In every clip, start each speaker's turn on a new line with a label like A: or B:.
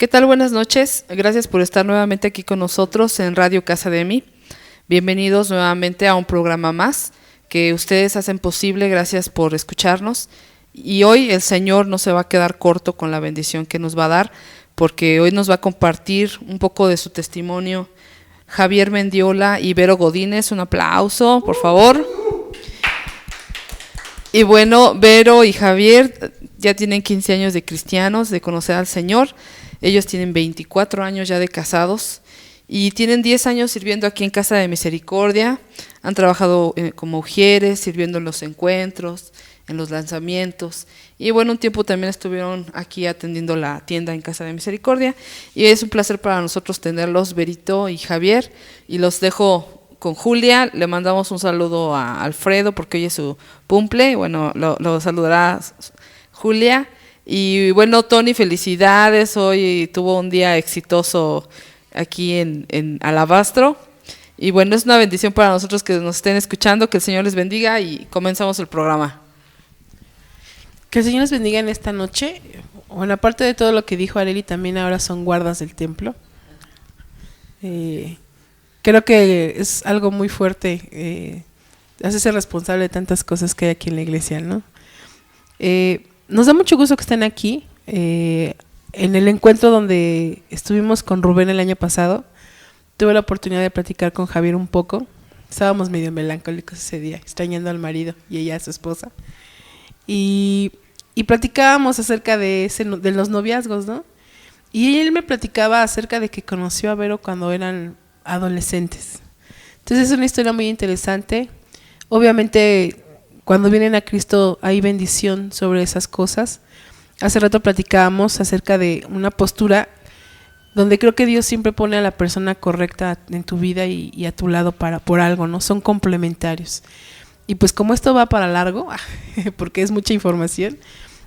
A: ¿Qué tal? Buenas noches. Gracias por estar nuevamente aquí con nosotros en Radio Casa de Mí. Bienvenidos nuevamente a un programa más que ustedes hacen posible. Gracias por escucharnos. Y hoy el Señor no se va a quedar corto con la bendición que nos va a dar, porque hoy nos va a compartir un poco de su testimonio Javier Mendiola y Vero Godínez. Un aplauso, por favor. Y bueno, Vero y Javier ya tienen 15 años de cristianos, de conocer al Señor. Ellos tienen 24 años ya de casados y tienen 10 años sirviendo aquí en Casa de Misericordia. Han trabajado como ujieres, sirviendo en los encuentros, en los lanzamientos. Y bueno, un tiempo también estuvieron aquí atendiendo la tienda en Casa de Misericordia. Y es un placer para nosotros tenerlos, Verito y Javier. Y los dejo con Julia. Le mandamos un saludo a Alfredo porque hoy es su cumple. Bueno, lo saludará Julia. Y bueno, Tony, felicidades. Hoy tuvo un día exitoso aquí en Alabastro. Y bueno, es una bendición para nosotros que nos estén escuchando. Que el Señor les bendiga y comenzamos el programa.
B: Que el Señor les bendiga en esta noche. Bueno, aparte de todo lo que dijo Areli, también ahora son guardas del templo. Creo que es algo muy fuerte, hacerse responsable de tantas cosas que hay aquí en la iglesia, ¿no? Nos da mucho gusto que estén aquí. En el encuentro donde estuvimos con Rubén el año pasado, tuve la oportunidad de platicar con Javier un poco. Estábamos medio melancólicos ese día, extrañando al marido y ella a su esposa. Y platicábamos acerca de los noviazgos, ¿no? Y él me platicaba acerca de que conoció a Vero cuando eran adolescentes. Entonces es una historia muy interesante. Obviamente, cuando vienen a Cristo hay bendición sobre esas cosas. Hace rato platicábamos acerca de una postura donde creo que Dios siempre pone a la persona correcta en tu vida y a tu lado por algo, ¿no? Son complementarios. Y pues como esto va para largo, porque es mucha información,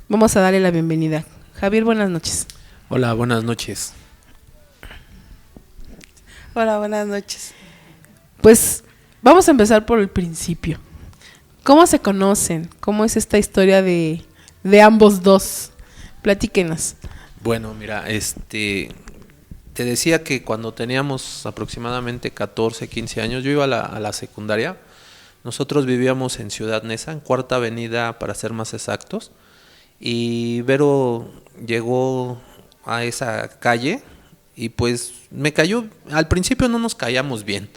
B: vamos a darle la bienvenida. Javier, buenas noches.
C: Hola, buenas noches.
B: Hola, buenas noches. Pues vamos a empezar por el principio. ¿Cómo se conocen? ¿Cómo es esta historia de ambos dos? Platíquenos.
C: Bueno, mira, te decía que cuando teníamos aproximadamente 14, 15 años, yo iba a la secundaria. Nosotros vivíamos en Ciudad Neza, en Cuarta Avenida para ser más exactos, y Vero llegó a esa calle y pues me cayó, al principio no nos caíamos bien,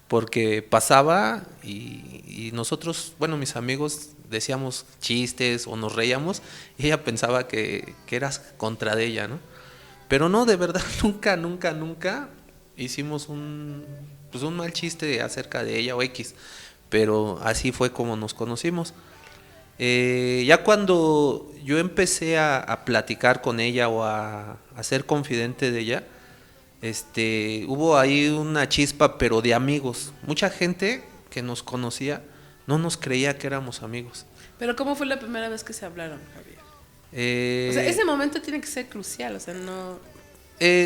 C: porque pasaba y nosotros, bueno, mis amigos decíamos chistes o nos reíamos y ella pensaba que eras contra de ella, ¿no? Pero no, de verdad, nunca hicimos un mal chiste acerca de ella o X. Pero así fue como nos conocimos. Ya cuando yo empecé a platicar con ella o a ser confidente de ella, hubo ahí una chispa, pero de amigos. Mucha gente que nos conocía no nos creía que éramos amigos.
B: Pero ¿cómo fue la primera vez que se hablaron, Javier? O sea, ese momento tiene que ser crucial, o sea, no...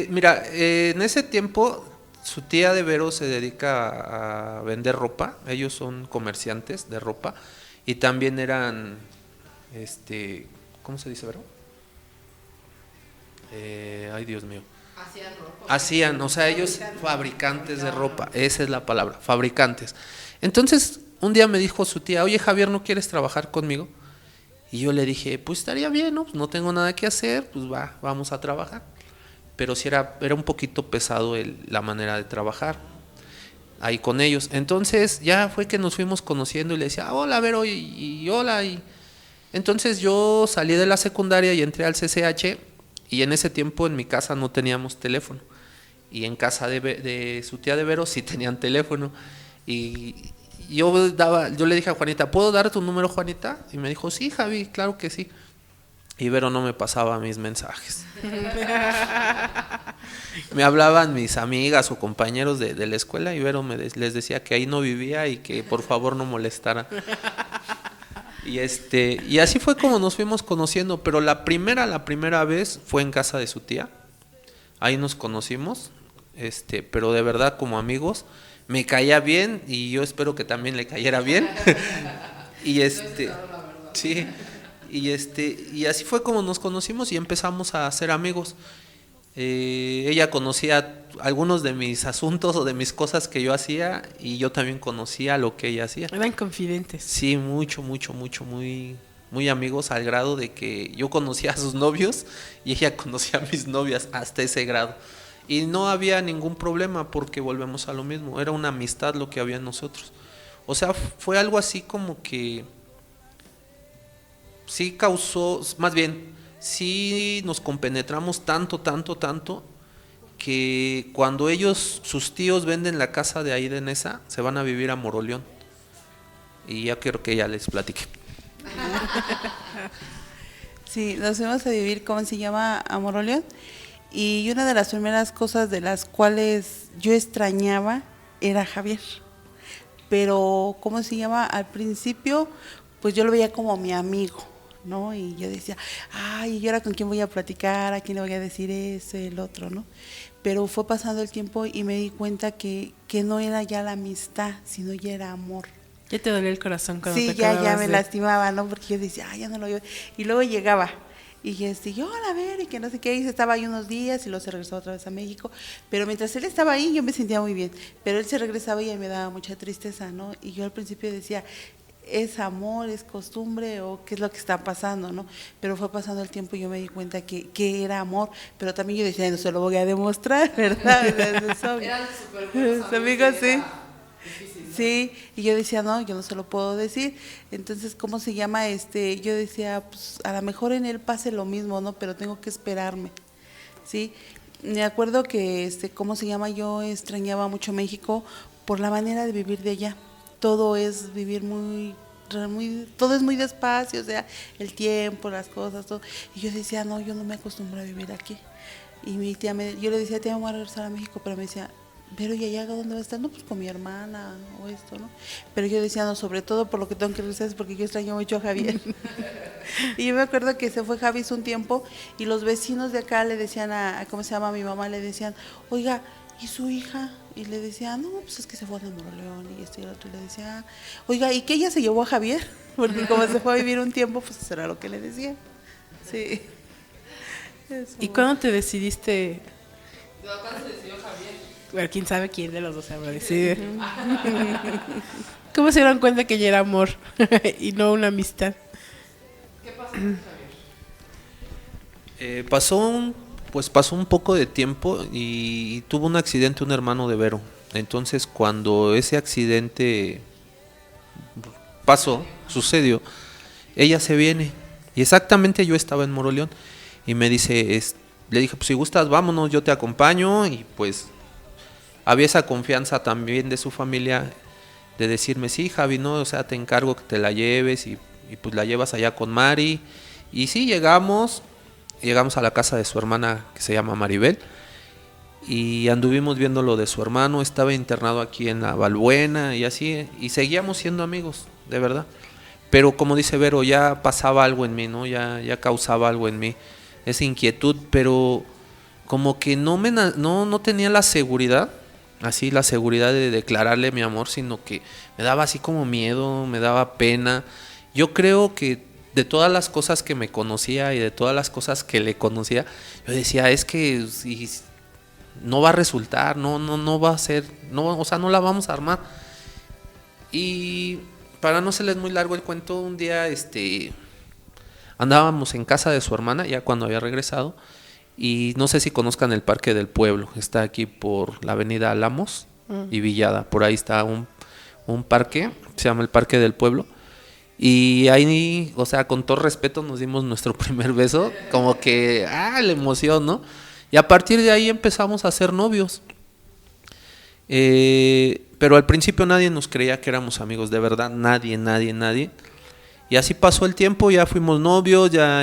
C: Mira, en ese tiempo su tía de Vero se dedica a vender ropa. Ellos son comerciantes de ropa y también eran, ¿cómo se dice, Vero? Ay, Dios mío. Hacían, o sea, ellos fabricantes de ropa, esa es la palabra, fabricantes. Entonces, un día me dijo su tía, oye, Javier, ¿no quieres trabajar conmigo? Y yo le dije, pues estaría bien, ¿no? Pues no tengo nada que hacer, pues vamos a trabajar. Pero sí era un poquito pesado la manera de trabajar ahí con ellos. Entonces ya fue que nos fuimos conociendo y le decía, hola, Vero, y hola. Y entonces yo salí de la secundaria y entré al CCH, y en ese tiempo en mi casa no teníamos teléfono. Y en casa de su tía de Vero sí tenían teléfono. Y yo le dije a Juanita, ¿puedo dar tu número, Juanita? Y me dijo, sí, Javi, claro que sí. Y Vero no me pasaba mis mensajes. Me hablaban mis amigas o compañeros de la escuela y Vero les decía que ahí no vivía y que por favor no molestara. Y así fue como nos fuimos conociendo, pero la primera vez fue en casa de su tía. Ahí nos conocimos, pero de verdad como amigos. Me caía bien y yo espero que también le cayera bien. Y sí. Y así fue como nos conocimos y empezamos a ser amigos. Ella conocía algunos de mis asuntos o de mis cosas que yo hacía y yo también conocía lo que ella hacía.
B: Eran confidentes.
C: Sí, mucho, muy, muy amigos al grado de que yo conocía a sus novios y ella conocía a mis novias hasta ese grado. Y no había ningún problema porque volvemos a lo mismo, era una amistad lo que había en nosotros. O sea, fue algo así como que sí causó, más bien, sí nos compenetramos tanto, que cuando sus tíos venden la casa de ahí de Nesa, se van a vivir a Moroleón. Y ya quiero que ella les platique.
D: Sí, nos fuimos a vivir, ¿cómo se llama? A Moroleón. Y una de las primeras cosas de las cuales yo extrañaba era Javier. Pero, ¿cómo se llama? Al principio, pues yo lo veía como mi amigo, ¿no? Y yo decía, ay, ¿y ahora con quién voy a platicar? ¿A quién le voy a decir eso, el otro, no? Pero fue pasando el tiempo y me di cuenta que no era ya la amistad, sino ya era amor.
B: Ya te dolía el corazón cuando
D: Sí,
B: te
D: ya
B: acababas
D: me
B: de...
D: lastimaba, ¿no? Porque yo decía, ay, ya no lo veo. Y luego llegaba. Y yo, a ver, y que no sé qué, y se estaba ahí unos días y luego se regresó otra vez a México. Pero mientras él estaba ahí, yo me sentía muy bien. Pero él se regresaba y me daba mucha tristeza, ¿no? Y yo al principio decía, ¿es amor, es costumbre o qué es lo que está pasando, no? Pero fue pasando el tiempo y yo me di cuenta que era amor. Pero también yo decía, no se lo voy a demostrar, ¿verdad? Eran súper buenos amigos, sí. Sí, y yo decía, no, yo no se lo puedo decir. Entonces, ¿cómo se llama? Yo decía, pues a lo mejor en él pase lo mismo, ¿no? Pero tengo que esperarme, ¿sí? Me acuerdo que, ¿cómo se llama? Yo extrañaba mucho México por la manera de vivir de allá. Todo es vivir todo es muy despacio, o sea, el tiempo, las cosas, todo. Y yo decía, no, yo no me acostumbro a vivir aquí. Y mi tía yo le decía, tía, me voy a regresar a México, pero me decía, pero ¿y allá dónde va a estar? No, pues con mi hermana o esto, ¿no? Pero yo decía, no, sobre todo por lo que tengo que regresar es porque yo extraño mucho a Javier. Y yo me acuerdo que se fue Javi un tiempo y los vecinos de acá le decían ¿cómo se llama? A mi mamá le decían, oiga, ¿y su hija? Y le decía, no, pues es que se fue a Moroleón y esto y lo otro. Y le decía, oiga, ¿y que ella se llevó a Javier? Porque como se fue a vivir un tiempo, pues eso era lo que le decía. Sí.
B: ¿Y cuándo te decidiste?
A: ¿Cuándo se decidió Javier?
B: Bueno, quién sabe quién de los dos se habrá decidido. ¿Cómo se dieron cuenta que ya era amor y no una amistad?
A: ¿Qué pasó con Javier?
C: Pasó un poco de tiempo y tuvo un accidente un hermano de Vero. Entonces, cuando ese accidente sucedió, ella se viene. Y exactamente yo estaba en Moroleón y me dice, le dije, pues si gustas, vámonos, yo te acompaño. Y pues había esa confianza también de su familia de decirme, sí, Javi, no, o sea, te encargo que te la lleves y pues la llevas allá con Mari. Y sí, llegamos a la casa de su hermana que se llama Maribel y anduvimos viendo lo de su hermano, estaba internado aquí en la Balbuena y así, y seguíamos siendo amigos, de verdad. Pero como dice Vero, ya pasaba algo en mí, ¿no? Ya causaba algo en mí, esa inquietud, pero como que no tenía la seguridad de declararle mi amor, sino que me daba así como miedo, me daba pena. Yo creo que de todas las cosas que me conocía y de todas las cosas que le conocía, yo decía, es que no va a resultar, no va a ser, no, o sea, no la vamos a armar. Y para no serles muy largo el cuento, un día andábamos en casa de su hermana, ya cuando había regresado, y no sé si conozcan el Parque del Pueblo, está aquí por la avenida Álamos y Villada, por ahí está un parque, se llama el Parque del Pueblo, y ahí, o sea, con todo respeto nos dimos nuestro primer beso, como que, la emoción, ¿no? Y a partir de ahí empezamos a ser novios. Pero al principio nadie nos creía que éramos amigos, de verdad, nadie. Y así pasó el tiempo, ya fuimos novios, ya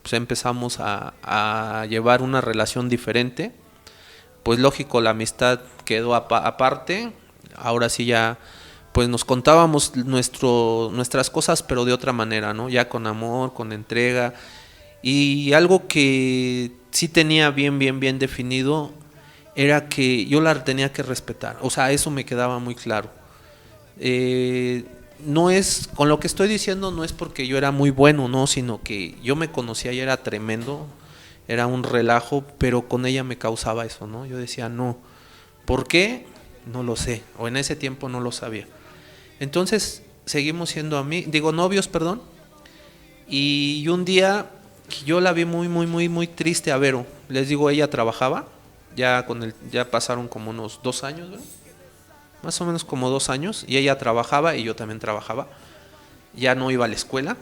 C: pues empezamos a llevar una relación diferente. Pues lógico, la amistad quedó aparte. Ahora sí ya pues nos contábamos nuestras cosas, pero de otra manera, ¿no? Ya con amor, con entrega. Y algo que sí tenía bien definido era que yo la tenía que respetar. O sea, eso me quedaba muy claro. No es, con lo que estoy diciendo, no es porque yo era muy bueno, no, sino que yo me conocía y era tremendo. era un relajo, pero con ella me causaba eso, ¿no? Yo decía, no, ¿por qué? No lo sé, o en ese tiempo no lo sabía. Entonces seguimos siendo novios, perdón, y un día yo la vi muy triste a Vero. Les digo, ella trabajaba, ya pasaron como unos 2 años, ¿verdad? Más o menos como 2 años, y ella trabajaba y yo también trabajaba. Ya no iba a la escuela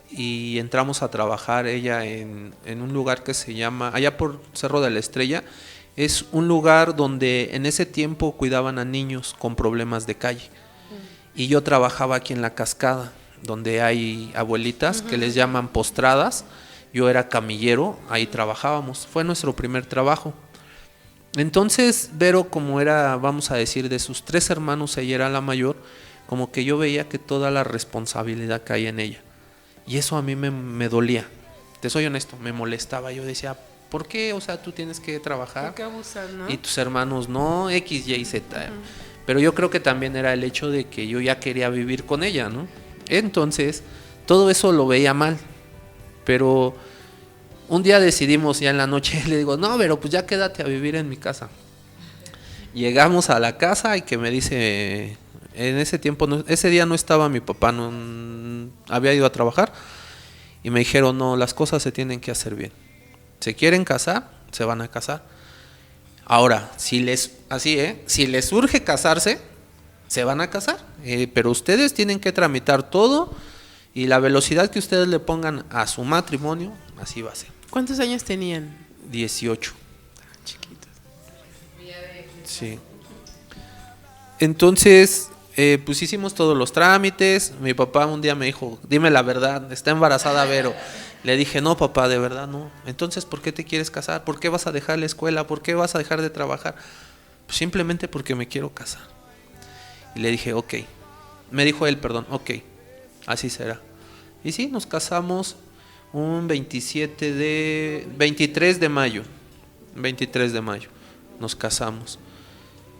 C: y entramos a trabajar ella en un lugar que se llama, allá por Cerro de la Estrella, es un lugar donde en ese tiempo cuidaban a niños con problemas de calle. Y yo trabajaba aquí en La Cascada, donde hay abuelitas que les llaman postradas. Yo era camillero, ahí trabajábamos, fue nuestro primer trabajo. Entonces Vero, como era, vamos a decir, de sus 3 hermanos, ella era la mayor, como que yo veía que toda la responsabilidad caía en ella. Y eso a mí me dolía, te soy honesto, me molestaba. Yo decía, ¿por qué? O sea, tú tienes que trabajar.
B: ¿Por qué abusar, no?
C: Y tus hermanos no, X, Y, Z. Pero yo creo que también era el hecho de que yo ya quería vivir con ella, ¿no? Entonces, todo eso lo veía mal. Pero un día decidimos ya en la noche, le digo, no, pero pues ya quédate a vivir en mi casa. Llegamos a la casa y que me dice, en ese tiempo, ese día no estaba mi papá, no, había ido a trabajar. Y me dijeron, no, las cosas se tienen que hacer bien. ¿Se quieren casar? Se van a casar. Ahora, si les urge casarse, se van a casar. Pero ustedes tienen que tramitar todo y la velocidad que ustedes le pongan a su matrimonio, así va a ser.
B: ¿Cuántos años tenían?
C: 18.
B: Chiquitos.
C: Sí. Entonces, pues hicimos todos los trámites. Mi papá un día me dijo, dime la verdad, está embarazada Vero. Le dije, no papá, de verdad no. Entonces, ¿por qué te quieres casar? ¿Por qué vas a dejar la escuela? ¿Por qué vas a dejar de trabajar? Pues simplemente porque me quiero casar. Y le dije, ok. Me dijo él, perdón, ok, así será. Y sí, nos casamos un 23 de mayo. 23 de mayo nos casamos.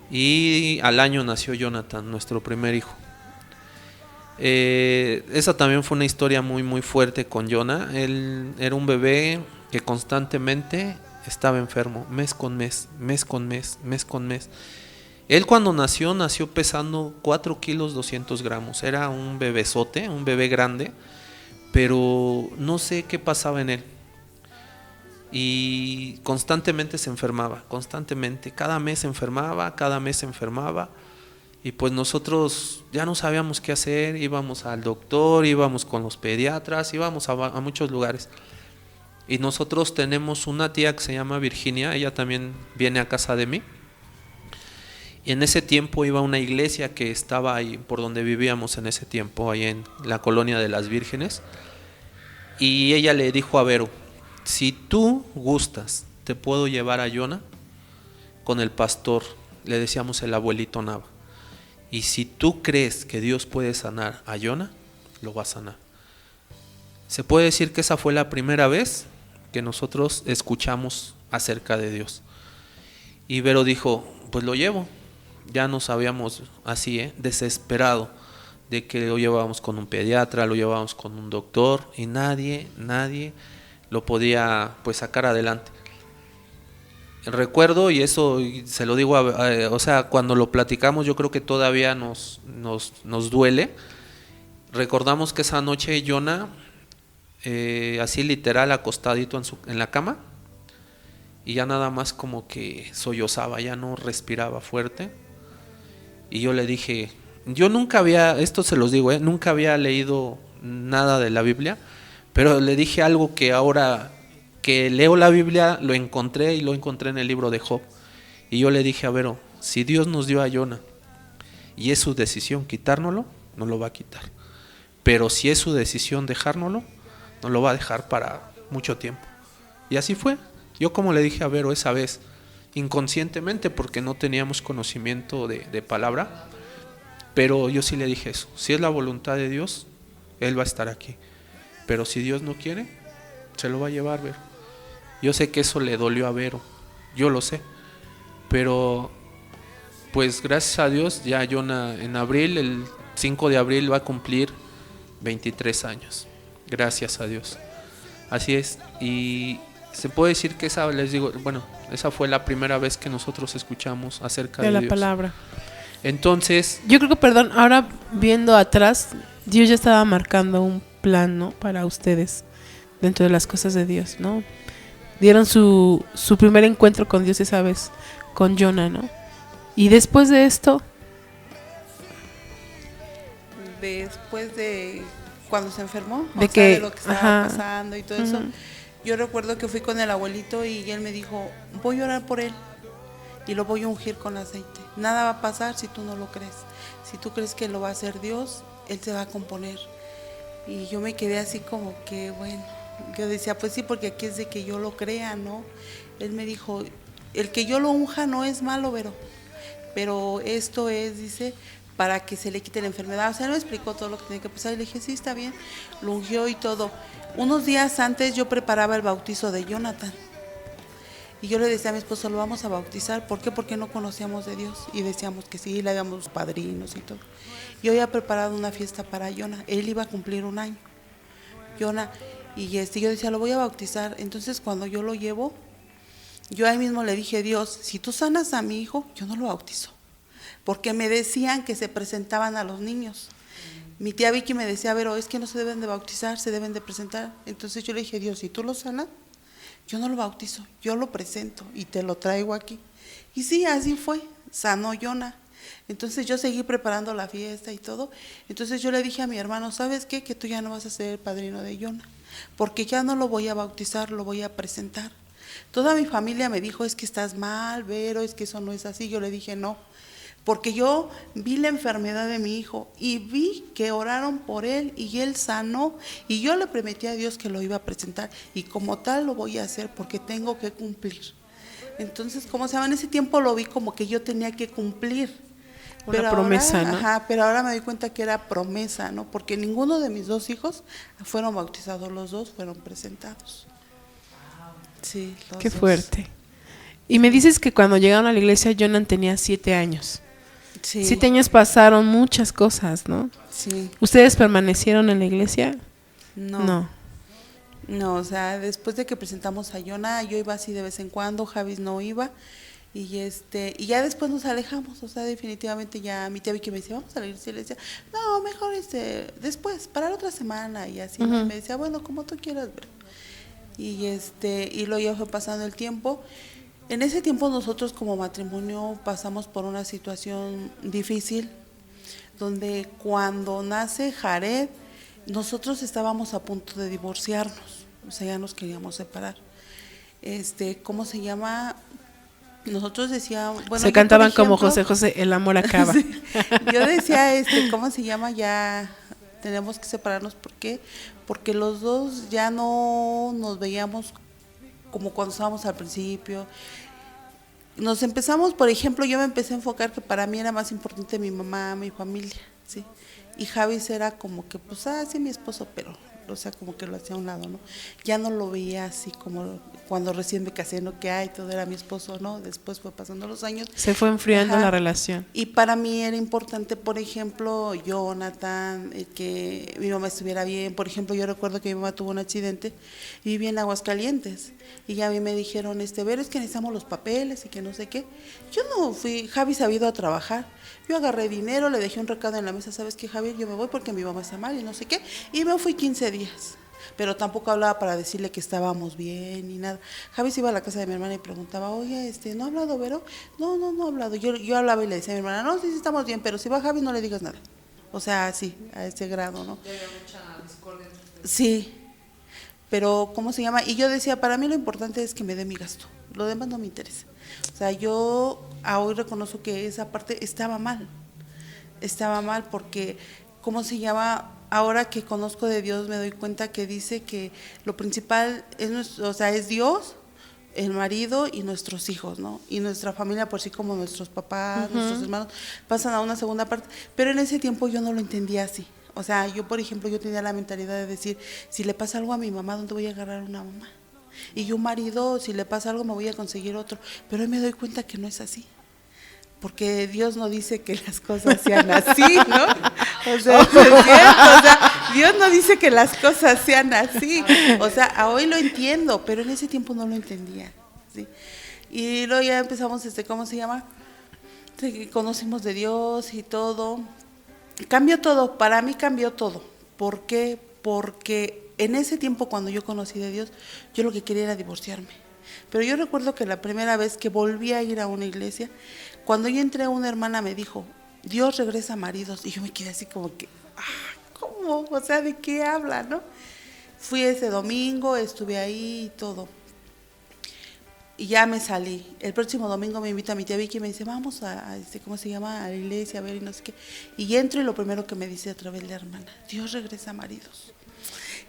C: Y al año nació Jonathan, nuestro primer hijo. Esa también fue una historia muy fuerte con Jonah. Él era un bebé que constantemente estaba enfermo, mes con mes. Él cuando nació pesando 4 kilos 200 gramos. Era un bebesote, un bebé grande, pero no sé qué pasaba en él. Y constantemente se enfermaba, cada mes se enfermaba. Y pues nosotros ya no sabíamos qué hacer, íbamos al doctor, íbamos con los pediatras, íbamos a muchos lugares. Y nosotros tenemos una tía que se llama Virginia, ella también viene a casa de mí. Y en ese tiempo iba a una iglesia que estaba ahí, por donde vivíamos en ese tiempo, ahí en la colonia de las Vírgenes. Y ella le dijo a Vero, si tú gustas, te puedo llevar a Jonah con el pastor, le decíamos el abuelito Nava. Y si tú crees que Dios puede sanar a Jonah, lo va a sanar. Se puede decir que esa fue la primera vez que nosotros escuchamos acerca de Dios. Y Vero dijo, pues lo llevo. Ya nos habíamos así, desesperado de que lo llevábamos con un pediatra, lo llevábamos con un doctor y nadie lo podía pues sacar adelante. Recuerdo, y eso se lo digo, o sea, cuando lo platicamos yo creo que todavía nos duele. Recordamos que esa noche Jonah, así literal acostadito en la cama, y ya nada más como que sollozaba, ya no respiraba fuerte. Y yo le dije, yo nunca había, esto se los digo, nunca había leído nada de la Biblia, pero le dije algo que ahora que leo la Biblia lo encontré en el libro de Job. Y yo le dije a Vero, si Dios nos dio a Jonah y es su decisión quitárnoslo, no lo va a quitar. Pero si es su decisión dejárnoslo, no lo va a dejar para mucho tiempo. Y así fue. Yo como le dije a Vero esa vez, inconscientemente porque no teníamos conocimiento de palabra, pero yo sí le dije eso, si es la voluntad de Dios, Él va a estar aquí. Pero si Dios no quiere, se lo va a llevar, Vero. Yo sé que eso le dolió a Vero, yo lo sé, pero pues gracias a Dios ya Jonah en abril, el 5 de abril va a cumplir 23 años, gracias a Dios. Así es, y se puede decir que esa, les digo, bueno, esa fue la primera vez que nosotros escuchamos acerca de
B: De la
C: Dios.
B: palabra.
C: Entonces,
B: Yo creo que, perdón, ahora viendo atrás, Dios ya estaba marcando un plan, ¿no? Para ustedes, dentro de las cosas de Dios, ¿no? Dieron su primer encuentro con Dios esa vez, con Jonah, ¿no? Y después de esto,
D: Después de cuando se enfermó,
B: De
D: o sea,
B: que-
D: de lo que estaba
B: ajá.
D: pasando y todo eso,
B: Ujú.
D: yo recuerdo que fui con el abuelito y él me dijo, voy a orar por él y lo voy a ungir con aceite. Nada va a pasar si tú no lo crees. Si tú crees que lo va a hacer Dios, él se va a componer. Y yo me quedé así como que, bueno, yo decía, pues sí, porque aquí es de que yo lo crea, ¿no? Él me dijo, el que yo lo unja no es malo, pero esto es, dice, para que se le quite la enfermedad. O sea, él me explicó todo lo que tenía que pasar y le dije, sí, está bien, lo ungió y todo. Unos días antes yo preparaba el bautizo de Jonathan. Y yo le decía a mi esposo, lo vamos a bautizar. ¿Por qué? Porque no conocíamos de Dios. Y decíamos que sí, le dábamos padrinos y todo. Yo había preparado una fiesta para Jonah. Él iba a cumplir 1 año. Jonah. Y yo decía, lo voy a bautizar. Entonces, cuando yo lo llevo, yo ahí mismo le dije, Dios, si tú sanas a mi hijo, yo no lo bautizo. Porque me decían que se presentaban a los niños. Mi tía Vicky me decía, pero es que no se deben de bautizar, se deben de presentar. Entonces yo le dije, Dios, si tú lo sanas, yo no lo bautizo, yo lo presento y te lo traigo aquí. Y sí, así fue, sanó Jonah. Entonces yo seguí preparando la fiesta y todo. Entonces yo le dije a mi hermano, ¿sabes qué? Que tú ya no vas a ser el padrino de Jonah, porque ya no lo voy a bautizar, lo voy a presentar. Toda mi familia me dijo, es que estás mal, Vero, es que eso no es así. Yo le dije, no, porque yo vi la enfermedad de mi hijo y vi que oraron por él y él sanó, y yo le prometí a Dios que lo iba a presentar, y como tal lo voy a hacer porque tengo que cumplir. Entonces, como se llama, en ese tiempo lo vi como que yo tenía que cumplir.
B: Una promesa,
D: ahora,
B: ¿no?
D: Ajá, pero ahora me doy cuenta que era promesa, ¿no? Porque ninguno de mis 2 hijos fueron bautizados, los 2 fueron presentados. Sí, los
B: qué
D: 2.
B: fuerte. Y me dices que cuando llegaron a la iglesia, Jonathan tenía 7 años.
D: Sí,
B: 7 años pasaron muchas cosas, ¿no?
D: sí.
B: ¿Ustedes permanecieron en la iglesia?
D: No. No, o sea, después de que presentamos a Jonah, yo iba así de vez en cuando, Javis no iba, y y ya después nos alejamos, o sea, definitivamente ya mi tía Vicky me decía, vamos a la iglesia, y le decía, no, mejor después, para la otra semana, y así, ¿no? Y me decía, bueno, como tú quieras, ver. Y luego ya fue pasando el tiempo. En ese tiempo nosotros como matrimonio pasamos por una situación difícil, donde cuando nace Jared, nosotros estábamos a punto de divorciarnos, o sea, ya nos queríamos separar. ¿Cómo se llama? Nosotros decíamos, bueno,
B: se
D: yo,
B: cantaban
D: por ejemplo,
B: como José José, el amor acaba.
D: Sí, yo decía, ¿cómo se llama? Ya tenemos que separarnos, ¿por qué? Porque los dos ya no nos veíamos como cuando estábamos al principio. Nos empezamos, por ejemplo, yo me empecé a enfocar que para mí era más importante mi mamá, mi familia, ¿sí? Y Javis era como que, pues, sí, mi esposo, pero, o sea, como que lo hacía a un lado, ¿no? Ya no lo veía así como cuando recién me casé, ¿no? Que, todo era mi esposo, ¿no? Después fue pasando los años.
B: Se fue enfriando
D: Ajá.
B: la relación.
D: Y para mí era importante, por ejemplo, Jonathan, que mi mamá estuviera bien. Por ejemplo, yo recuerdo que mi mamá tuvo un accidente y vivía en Aguascalientes. Y ya a mí me dijeron, Ver, es que necesitamos los papeles y que no sé qué. Yo no fui, Javi se había ido a trabajar. Yo agarré dinero, le dejé un recado en la mesa, ¿sabes qué, Javier? Yo me voy porque mi mamá está mal y no sé qué. Y me fui 15 días. Pero tampoco hablaba para decirle que estábamos bien ni nada. Javi se iba a la casa de mi hermana y preguntaba, oye, ¿no ha hablado Vero? No ha hablado. Yo hablaba y le decía a mi hermana, no, sí, estamos bien, pero si va Javi no le digas nada. O sea, sí, a ese grado, ¿no? Sí, pero ¿cómo se llama? Y yo decía, para mí lo importante es que me dé mi gasto, lo demás no me interesa. O sea, yo hoy reconozco que esa parte estaba mal porque, ¿cómo se llama? Ahora que conozco de Dios me doy cuenta que dice que lo principal es Dios, el marido y nuestros hijos, ¿no? Y nuestra familia por sí, como nuestros papás, nuestros hermanos, pasan a una segunda parte. Pero en ese tiempo yo no lo entendía así. O sea, yo, por ejemplo, yo tenía la mentalidad de decir, si le pasa algo a mi mamá, ¿dónde voy a agarrar una mamá? Y yo, marido, si le pasa algo, me voy a conseguir otro. Pero hoy me doy cuenta que no es así. Porque Dios no dice que las cosas sean así, ¿no? O sea, es cierto, o sea, Dios no dice que las cosas sean así. O sea, hoy lo entiendo, pero en ese tiempo no lo entendía. ¿Sí? Y luego ya empezamos, ¿cómo se llama? Conocimos de Dios y todo. Cambió todo, para mí cambió todo. ¿Por qué? Porque en ese tiempo cuando yo conocí de Dios, yo lo que quería era divorciarme. Pero yo recuerdo que la primera vez que volví a ir a una iglesia, cuando yo entré, una hermana me dijo, Dios regresa maridos. Y yo me quedé así como que, ¿cómo? O sea, ¿de qué habla, no? Fui ese domingo, estuve ahí y todo. Y ya me salí. El próximo domingo me invita a mi tía Vicky y me dice, vamos a ¿cómo se llama? A la iglesia, a ver y no sé qué. Y entro y lo primero que me dice otra vez la hermana, Dios regresa maridos.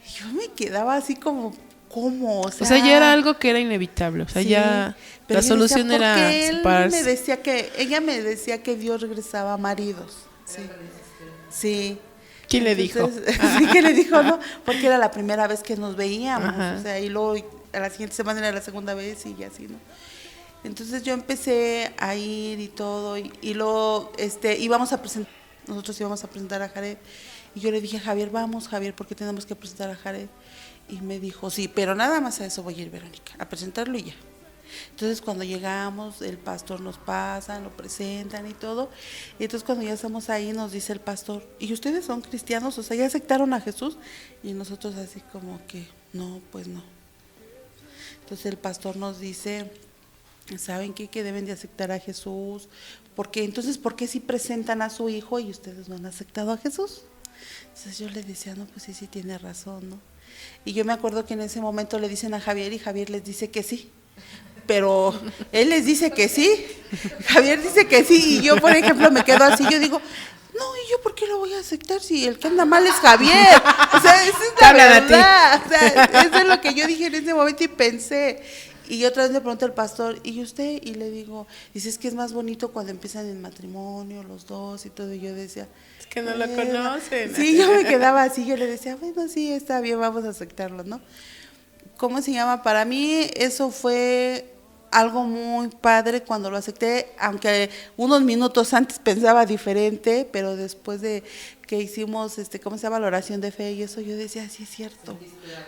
D: Y yo me quedaba así como, ¿cómo?
B: O sea, ya era algo que era inevitable. O sea,
D: sí,
B: ya la solución era separarse.
D: Ella me decía que Dios regresaba maridos. Sí. Sí.
B: ¿Quién le dijo?
D: Sí, ¿quién le dijo, no? Porque era la primera vez que nos veíamos.
B: Ajá.
D: O sea, y luego a la siguiente semana era la segunda vez y así, ¿no? Entonces yo empecé a ir y todo, y luego nosotros íbamos a presentar a Jared, y yo le dije, Javier, vamos, Javier, porque tenemos que presentar a Jared. Y me dijo, sí, pero nada más a eso voy a ir, Verónica, a presentarlo y ya. Entonces cuando llegamos, el pastor nos pasa, lo presentan y todo, y entonces cuando ya estamos ahí nos dice el pastor, ¿y ustedes son cristianos? O sea, ¿ya aceptaron a Jesús? Y nosotros así como que, no, pues no. Entonces el pastor nos dice, ¿saben qué? Que deben de aceptar a Jesús. Porque entonces, ¿por qué si presentan a su hijo y ustedes no han aceptado a Jesús? Entonces yo le decía, no, pues sí tiene razón, ¿no? Y yo me acuerdo que en ese momento le dicen a Javier y Javier les dice que sí. Pero él les dice que sí, Javier dice que sí, y yo, por ejemplo, me quedo así, yo digo, no, ¿y yo por qué lo voy a aceptar si el que anda mal es Javier? O sea, esa es la verdad. O sea, eso es lo que yo dije en ese momento y pensé. Y otra vez le pregunté al pastor, ¿y usted? Y le digo, dice, es que es más bonito cuando empiezan el matrimonio, los dos y todo. Y yo decía,
B: es que no lo conocen.
D: Sí, yo me quedaba así, yo le decía, bueno, sí, está bien, vamos a aceptarlo, ¿no? ¿Cómo se llama? Para mí eso fue algo muy padre cuando lo acepté, aunque unos minutos antes pensaba diferente, pero después de que hicimos, ¿cómo se llama? La oración de fe y eso, yo decía, sí es cierto.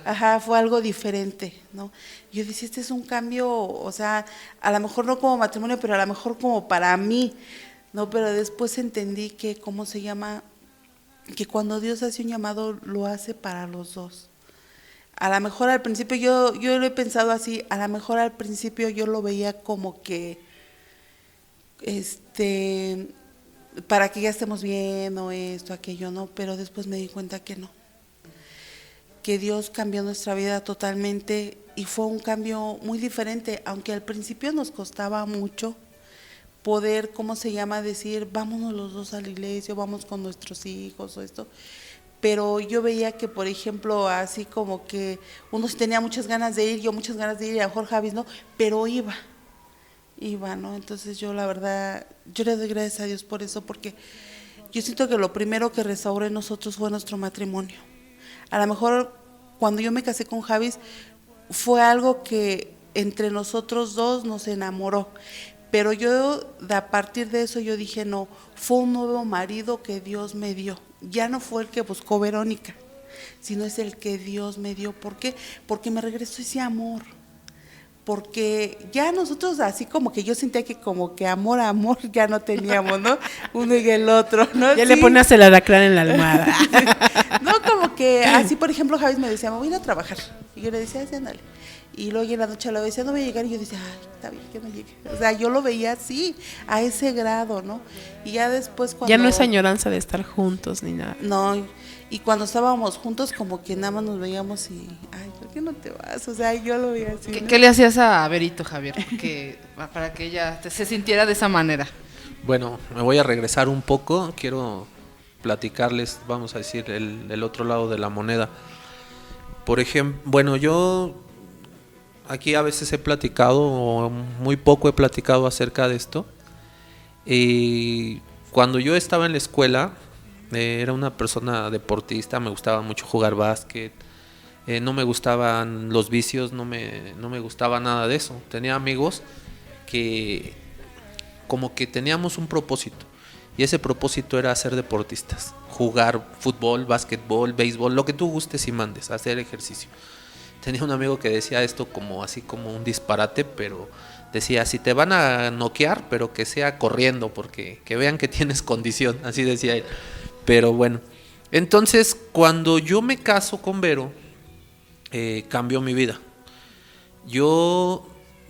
D: Ajá, fue algo diferente, ¿no? Yo decía, este es un cambio, o sea, a lo mejor no como matrimonio, pero a lo mejor como para mí, ¿no? Pero después entendí que, ¿cómo se llama? Que cuando Dios hace un llamado, lo hace para los dos. A lo mejor al principio yo lo he pensado así, a lo mejor al principio yo lo veía como que para que ya estemos bien o esto, aquello, no, pero después me di cuenta que no. Que Dios cambió nuestra vida totalmente y fue un cambio muy diferente, aunque al principio nos costaba mucho poder, ¿cómo se llama? Decir, vámonos los dos a la iglesia, vamos con nuestros hijos o esto. Pero yo veía que, por ejemplo, así como que uno tenía muchas ganas de ir, yo muchas ganas de ir, y a lo mejor Javis no, pero iba, ¿no? Entonces yo la verdad, yo le doy gracias a Dios por eso, porque yo siento que lo primero que restauró en nosotros fue nuestro matrimonio. A lo mejor cuando yo me casé con Javis fue algo que entre nosotros dos nos enamoró, pero yo a partir de eso yo dije, no, fue un nuevo marido que Dios me dio. Ya no fue el que buscó Verónica, sino es el que Dios me dio. ¿Por qué? Porque me regresó ese amor. Porque ya nosotros así como que yo sentía que como que amor ya no teníamos, ¿no? Uno y el otro, ¿no?
B: Ya sí. Le pones el alacrán en la almohada.
D: No, como que así, por ejemplo, Javis me decía, me voy a ir a trabajar. Y yo le decía, sí, ándale. Y luego en la noche le decía, no voy a llegar. Y yo decía, ay, está bien que no llegue. O sea, yo lo veía así, a ese grado, ¿no? Y ya después cuando...
B: Ya no es añoranza de estar juntos ni nada.
D: No, y cuando estábamos juntos como que nada más nos veíamos y, ay, ¿por qué no te vas? O sea, yo lo veía así.
A: ¿Qué le hacías a Verito, Javier? Para que ella se sintiera de esa manera.
C: Bueno, me voy a regresar un poco. Quiero platicarles, vamos a decir, el otro lado de la moneda. Por ejemplo, bueno, yo aquí a veces he platicado, o muy poco he platicado acerca de esto. Cuando yo estaba en la escuela, era una persona deportista, me gustaba mucho jugar básquet, no me gustaban los vicios, no me gustaba nada de eso. Tenía amigos que como que teníamos un propósito y ese propósito era ser deportistas, jugar fútbol, básquetbol, béisbol, lo que tú gustes y mandes, hacer ejercicio. Tenía un amigo que decía esto como así como un disparate, pero decía, si te van a noquear, pero que sea corriendo, porque que vean que tienes condición, así decía él. Pero bueno, entonces cuando yo me caso con Vero, cambió mi vida.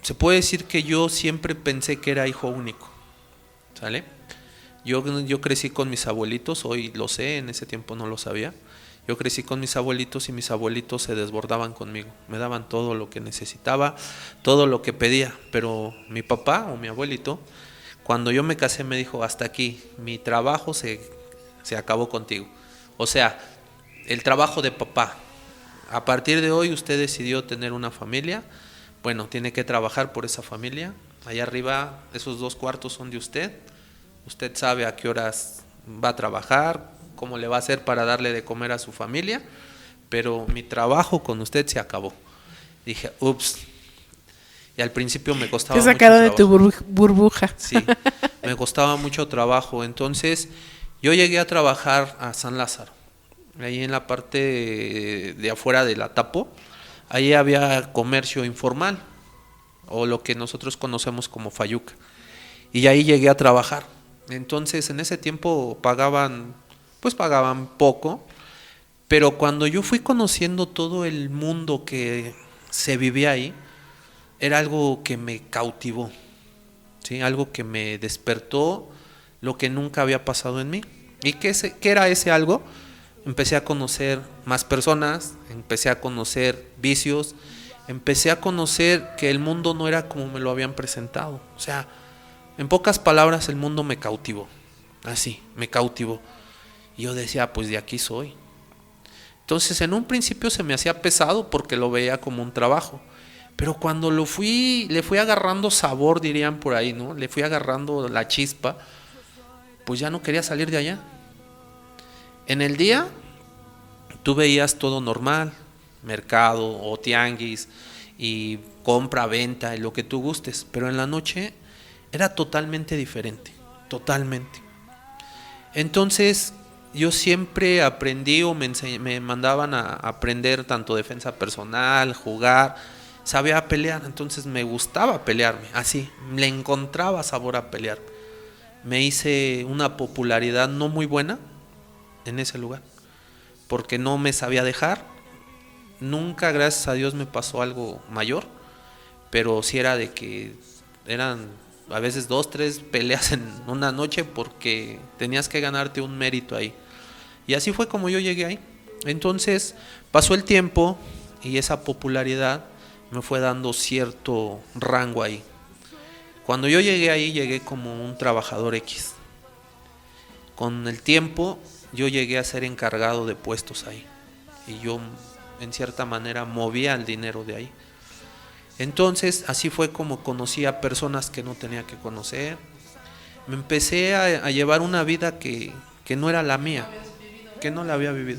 C: Se puede decir que yo siempre pensé que era hijo único, ¿sale? Yo crecí con mis abuelitos, hoy lo sé, en ese tiempo no lo sabía. Yo crecí con mis abuelitos y mis abuelitos se desbordaban conmigo, me daban todo lo que necesitaba, todo lo que pedía, pero mi papá o mi abuelito, cuando yo me casé me dijo, hasta aquí, mi trabajo se acabó contigo. O sea, el trabajo de papá, a partir de hoy usted decidió tener una familia, bueno, tiene que trabajar por esa familia, allá arriba esos 2 cuartos son de usted, usted sabe a qué horas va a trabajar, cómo le va a hacer para darle de comer a su familia, pero mi trabajo con usted se acabó. Dije, ups, y al principio me costaba mucho trabajo.
B: Te sacaron de tu burbuja.
C: Sí, me costaba mucho trabajo, entonces yo llegué a trabajar a San Lázaro, ahí en la parte de afuera de la Tapo, ahí había comercio informal, o lo que nosotros conocemos como fayuca, y ahí llegué a trabajar. Entonces en ese tiempo pagaban poco, pero cuando yo fui conociendo todo el mundo que se vivía ahí, era algo que me cautivó, ¿sí? Algo que me despertó lo que nunca había pasado en mí. ¿Y qué era ese algo? Empecé a conocer más personas, empecé a conocer vicios, empecé a conocer que el mundo no era como me lo habían presentado. O sea, en pocas palabras, el mundo me cautivó, así, me cautivó. Y yo decía, pues de aquí soy. Entonces, en un principio se me hacía pesado porque lo veía como un trabajo. Pero cuando le fui agarrando sabor, dirían por ahí, ¿no? Le fui agarrando la chispa, pues ya no quería salir de allá. En el día, tú veías todo normal, mercado o tianguis, y compra, venta, y lo que tú gustes. Pero en la noche era totalmente diferente, totalmente. Entonces yo siempre aprendí o me mandaban a aprender tanto defensa personal, jugar, sabía pelear, entonces me gustaba pelearme, así, le encontraba sabor a pelear. Me hice una popularidad no muy buena en ese lugar, porque no me sabía dejar. Nunca, gracias a Dios, me pasó algo mayor, pero sí era de que eran a veces 2, 3 peleas en una noche porque tenías que ganarte un mérito ahí. Y así fue como yo llegué ahí. Entonces pasó el tiempo y esa popularidad me fue dando cierto rango ahí. Cuando yo llegué ahí, llegué como un trabajador X. Con el tiempo yo llegué a ser encargado de puestos ahí. Y yo en cierta manera movía el dinero de ahí. Entonces así fue como conocí a personas que no tenía que conocer. Me empecé a llevar una vida que no era la mía, que no la había vivido.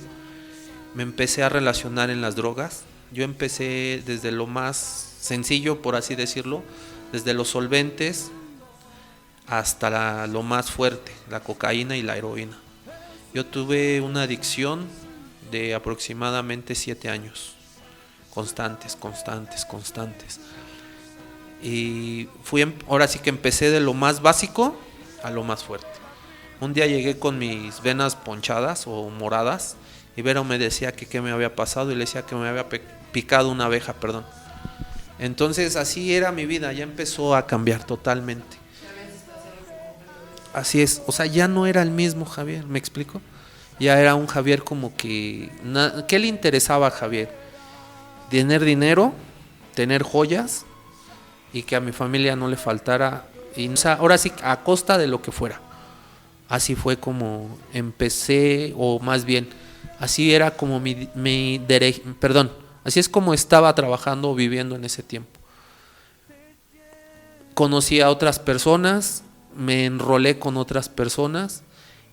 C: Me empecé a relacionar en las drogas. Yo empecé desde lo más sencillo, por así decirlo, desde los solventes hasta lo más fuerte, la cocaína y la heroína. Yo tuve una adicción de aproximadamente 7 años. Constantes. Y ahora sí que empecé de lo más básico a lo más fuerte. Un día llegué con mis venas ponchadas o moradas y Vero me decía que qué me había pasado y le decía que me había picado una abeja, perdón. Entonces así era mi vida, ya empezó a cambiar totalmente. Así es, o sea, ya no era el mismo Javier, ¿me explico? Ya era un Javier como que... ¿Qué le interesaba a Javier? Tener dinero, tener joyas y que a mi familia no le faltara, y, o sea, ahora sí a costa de lo que fuera. Así fue como empecé, o más bien así era como así es como estaba trabajando o viviendo en ese tiempo. Conocí a otras personas, me enrolé con otras personas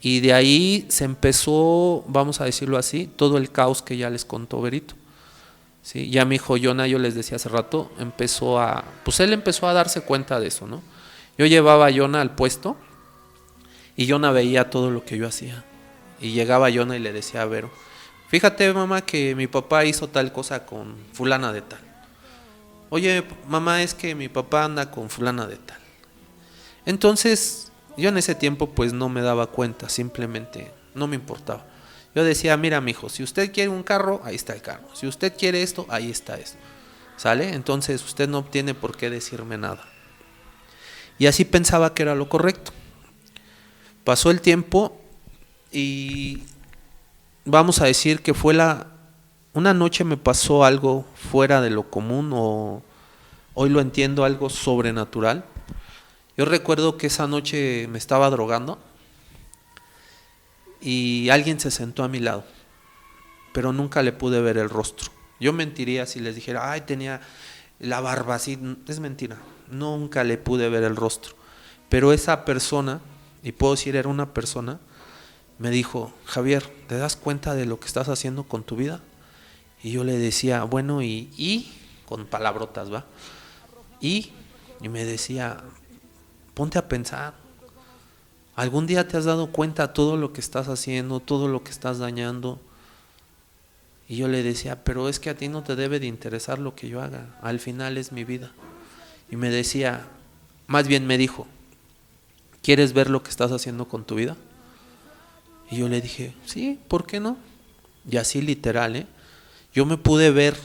C: y de ahí se empezó, vamos a decirlo así, todo el caos que ya les contó Verito. Sí, ya mi hijo Jonah, yo les decía hace rato, él empezó a darse cuenta de eso, ¿no? Yo llevaba a Jonah al puesto Y Yona veía todo lo que yo hacía. Y llegaba Yona y le decía a Vero, fíjate mamá que mi papá hizo tal cosa con fulana de tal. Oye mamá, es que mi papá anda con fulana de tal. Entonces yo en ese tiempo pues no me daba cuenta, simplemente no me importaba. Yo decía, mira mijo, si usted quiere un carro, ahí está el carro. Si usted quiere esto, ahí está esto. ¿Sale? Entonces usted no tiene por qué decirme nada. Y así pensaba que era lo correcto. Pasó el tiempo y vamos a decir que fue una noche me pasó algo fuera de lo común, o hoy lo entiendo, algo sobrenatural. Yo recuerdo que esa noche me estaba drogando y alguien se sentó a mi lado, pero nunca le pude ver el rostro. Yo mentiría si les dijera, ay, tenía la barba así. Es mentira, nunca le pude ver el rostro. Pero esa persona, y puedo decir era una persona, me dijo, Javier, ¿te das cuenta de lo que estás haciendo con tu vida? Y yo le decía, bueno, y con palabrotas, ¿va? Y me decía, ponte a pensar, ¿algún día te has dado cuenta de todo lo que estás haciendo, todo lo que estás dañando? Y yo le decía, pero es que a ti no te debe de interesar lo que yo haga, al final es mi vida. Y me decía, más bien me dijo, ¿quieres ver lo que estás haciendo con tu vida? Y yo le dije, sí, ¿por qué no? Y así literal, yo me pude ver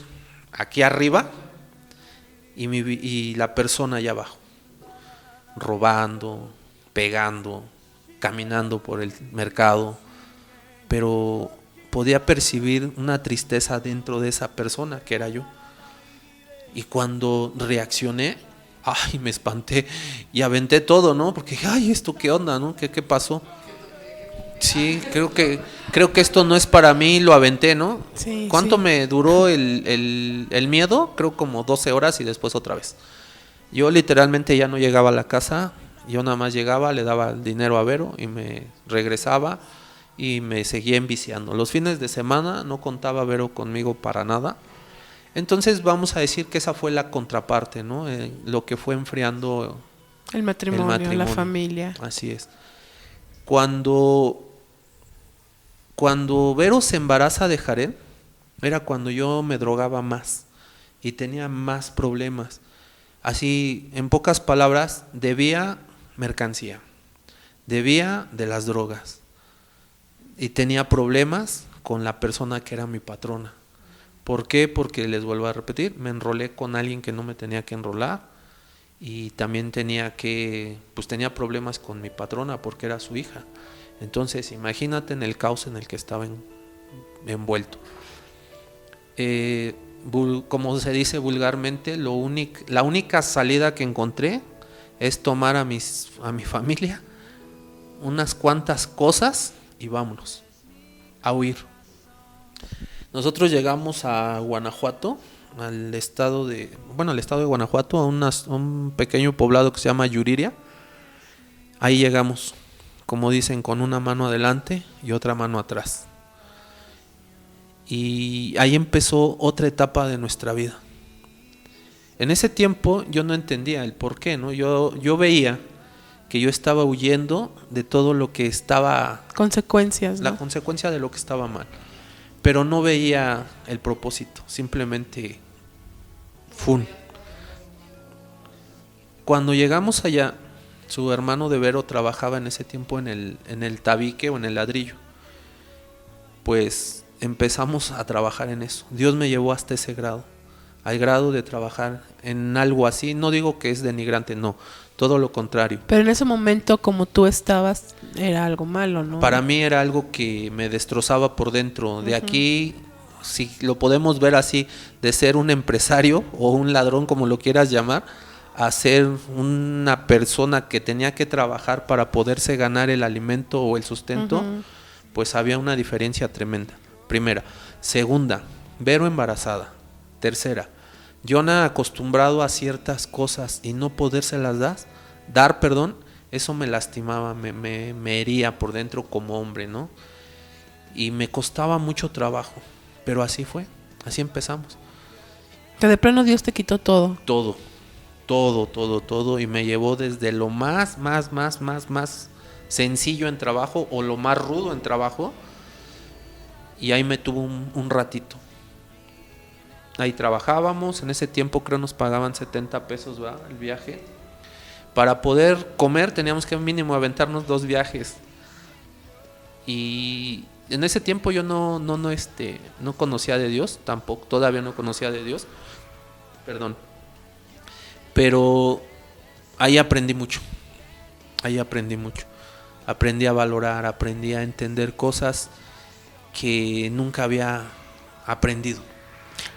C: aquí arriba y la persona allá abajo, robando, pegando, caminando por el mercado, pero podía percibir una tristeza dentro de esa persona que era yo. Y cuando reaccioné, ay, me espanté y aventé todo, ¿no? Porque, ay, ¿esto qué onda, no? ¿Qué pasó? Sí, creo que esto no es para mí, lo aventé, ¿no?
B: Sí,
C: ¿Cuánto
B: sí.
C: me duró el miedo? Creo como 12 horas y después otra vez. Yo literalmente ya no llegaba a la casa, yo nada más llegaba, le daba el dinero a Vero y me regresaba y me seguía enviciando. Los fines de semana no contaba Vero conmigo para nada. Entonces vamos a decir que esa fue la contraparte, ¿no? Lo que fue enfriando
B: El matrimonio, la familia.
C: Así es. Cuando Vero se embaraza de Jared, era cuando yo me drogaba más y tenía más problemas. Así, en pocas palabras, debía mercancía, debía de las drogas y tenía problemas con la persona que era mi patrona. ¿Por qué? Porque les vuelvo a repetir, me enrolé con alguien que no me tenía que enrolar y también tenía problemas con mi patrona porque era su hija. Entonces imagínate en el caos en el que estaba envuelto. Como se dice vulgarmente, la única salida que encontré es tomar a mi familia, unas cuantas cosas y vámonos a huir. Nosotros llegamos a Guanajuato, al estado de Guanajuato, a un pequeño poblado que se llama Yuriria. Ahí llegamos, como dicen, con una mano adelante y otra mano atrás. Y ahí empezó otra etapa de nuestra vida. En ese tiempo yo no entendía el por qué, ¿no? Yo veía que yo estaba huyendo de todo lo que estaba...
B: Consecuencias, ¿no?
C: La consecuencia de lo que estaba mal. Pero no veía el propósito, simplemente fun. Cuando llegamos allá, su hermano de Vero trabajaba en ese tiempo en el tabique o en el ladrillo. Pues empezamos a trabajar en eso. Dios me llevó hasta ese grado, al grado de trabajar en algo así. No digo que es denigrante, no, todo lo contrario.
B: Pero en ese momento, como tú estabas, era algo malo, ¿no?
C: Para mí era algo que me destrozaba por dentro. De aquí, si lo podemos ver así, de ser un empresario o un ladrón, como lo quieras llamar, a ser una persona que tenía que trabajar para poderse ganar el alimento o el sustento, pues había una diferencia tremenda. Primera. Segunda, Vero embarazada. Tercera, Yona acostumbrado a ciertas cosas y no podérselas dar, eso me lastimaba, me hería por dentro como hombre, ¿no? Y me costaba mucho trabajo, pero así fue, así empezamos.
B: Que de plano Dios te quitó todo.
C: Todo, y me llevó desde lo más sencillo en trabajo o lo más rudo en trabajo. Y ahí me tuvo un ratito. Ahí trabajábamos, en ese tiempo creo nos pagaban 70 pesos, ¿verdad? El viaje. Para poder comer teníamos que mínimo aventarnos 2 viajes. Y en ese tiempo yo no conocía de Dios, tampoco, todavía no conocía de Dios. Perdón. Pero ahí aprendí mucho. Aprendí a valorar, aprendí a entender cosas que nunca había aprendido.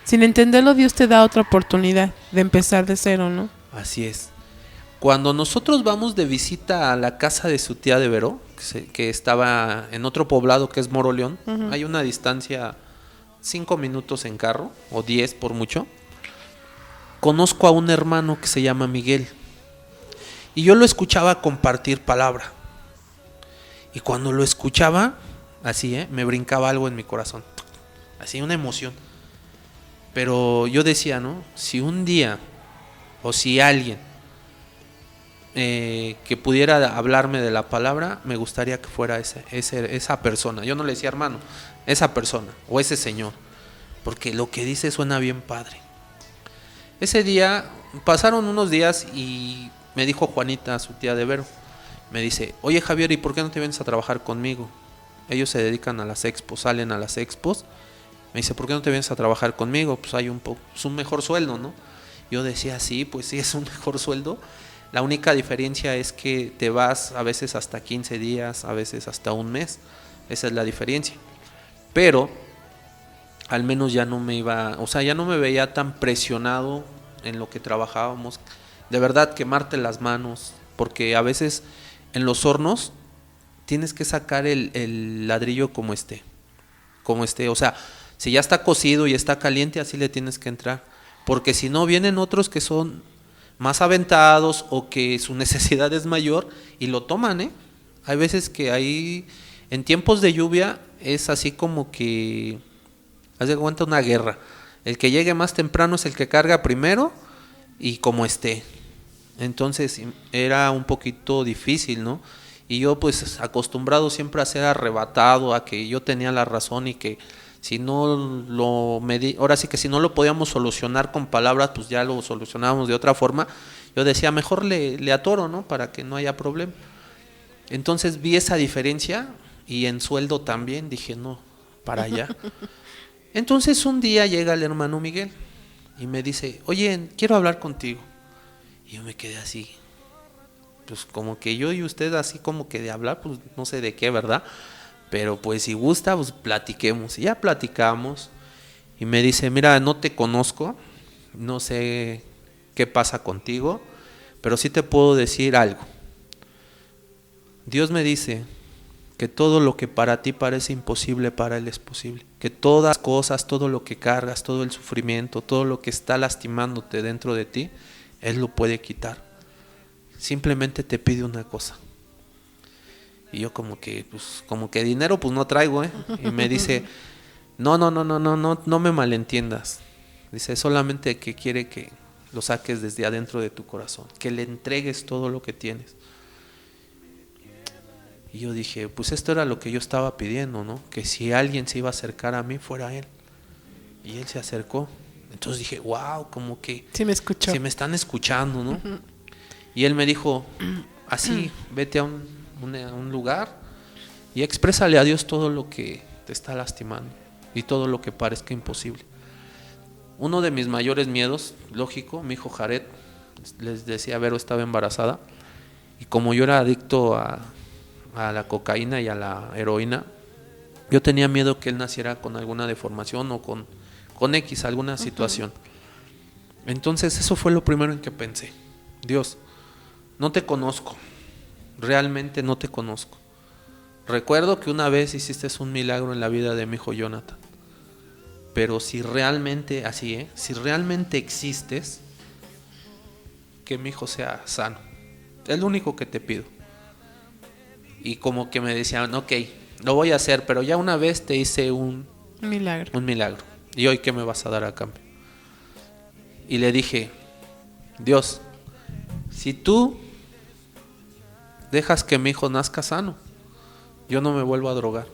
B: Sin entenderlo, Dios te da otra oportunidad de empezar de cero, ¿no?
C: Así es. Cuando nosotros vamos de visita a la casa de su tía de Vero, que estaba en otro poblado que es Moroleón, hay una distancia 5 minutos en carro, o 10 por mucho. Conozco a un hermano que se llama Miguel. Y yo lo escuchaba compartir palabra. Y cuando lo escuchaba, así, me brincaba algo en mi corazón. Así, una emoción. Pero yo decía, ¿no? Si un día, o si alguien que pudiera hablarme de la palabra, me gustaría que fuera esa persona. Yo no le decía hermano, esa persona, o ese señor. Porque lo que dice suena bien padre. Ese día, pasaron unos días y me dijo Juanita, su tía de Vero, me dice, oye Javier, ¿y por qué no te vienes a trabajar conmigo? Ellos se dedican a las expos, salen a las expos. Me dice, ¿por qué no te vienes a trabajar conmigo? Pues hay es un mejor sueldo, ¿no? Yo decía, sí, pues sí, es un mejor sueldo. La única diferencia es que te vas a veces hasta 15 días, a veces hasta un mes. Esa es la diferencia. Pero al menos ya no me ya no me veía tan presionado en lo que trabajábamos. De verdad, quemarte las manos, porque a veces en los hornos tienes que sacar el ladrillo como esté. O sea, si ya está cocido y está caliente, así le tienes que entrar. Porque si no, vienen otros que son más aventados o que su necesidad es mayor y lo toman, Hay veces que ahí, en tiempos de lluvia, es así como que, haz de cuenta, una guerra. El que llegue más temprano es el que carga primero y como esté. Entonces era un poquito difícil, ¿no? Y yo pues acostumbrado siempre a ser arrebatado, a que yo tenía la razón y que si no ahora sí que si no lo podíamos solucionar con palabras, pues ya lo solucionábamos de otra forma. Yo decía, mejor le atoro, ¿no? Para que no haya problema. Entonces vi esa diferencia y en sueldo también, dije, no, para allá. Entonces un día llega el hermano Miguel y me dice, oye, quiero hablar contigo. Y yo me quedé así, pues como que yo y usted así como que de hablar, pues no sé de qué, ¿verdad? Pero pues si gusta, pues platiquemos. Y ya platicamos y me dice, mira, no te conozco, no sé qué pasa contigo, pero sí te puedo decir algo. Dios me dice que todo lo que para ti parece imposible, para Él es posible. Que todas las cosas, todo lo que cargas, todo el sufrimiento, todo lo que está lastimándote dentro de ti, Él lo puede quitar. Simplemente te pide una cosa. Y yo como que dinero pues no traigo, Y me dice, no me malentiendas. Dice, solamente que quiere que lo saques desde adentro de tu corazón, que le entregues todo lo que tienes. Y yo dije, pues esto era lo que yo estaba pidiendo, ¿no? Que si alguien se iba a acercar a mí, fuera Él. Y Él se acercó. Entonces dije, wow, como que
B: Sí me escuchó.
C: si me están escuchando, ¿no? Y Él me dijo, así, vete a un lugar y exprésale a Dios todo lo que te está lastimando y todo lo que parezca imposible. Uno de mis mayores miedos, lógico, mi hijo Jared, les decía, Vero estaba embarazada, y como yo era adicto a la cocaína y a la heroína, yo tenía miedo que él naciera con alguna deformación o con X, alguna situación. Entonces eso fue lo primero en que pensé. Dios, no te conozco, realmente no te conozco. Recuerdo que una vez hiciste un milagro en la vida de mi hijo Jonathan, pero si realmente, si realmente existes, que mi hijo sea sano. Es lo único que te pido. Y como que me decían, ok, lo voy a hacer, pero ya una vez te hice un milagro. ¿Y hoy qué me vas a dar a cambio? Y le dije, Dios, si tú dejas que mi hijo nazca sano, yo no me vuelvo a drogar.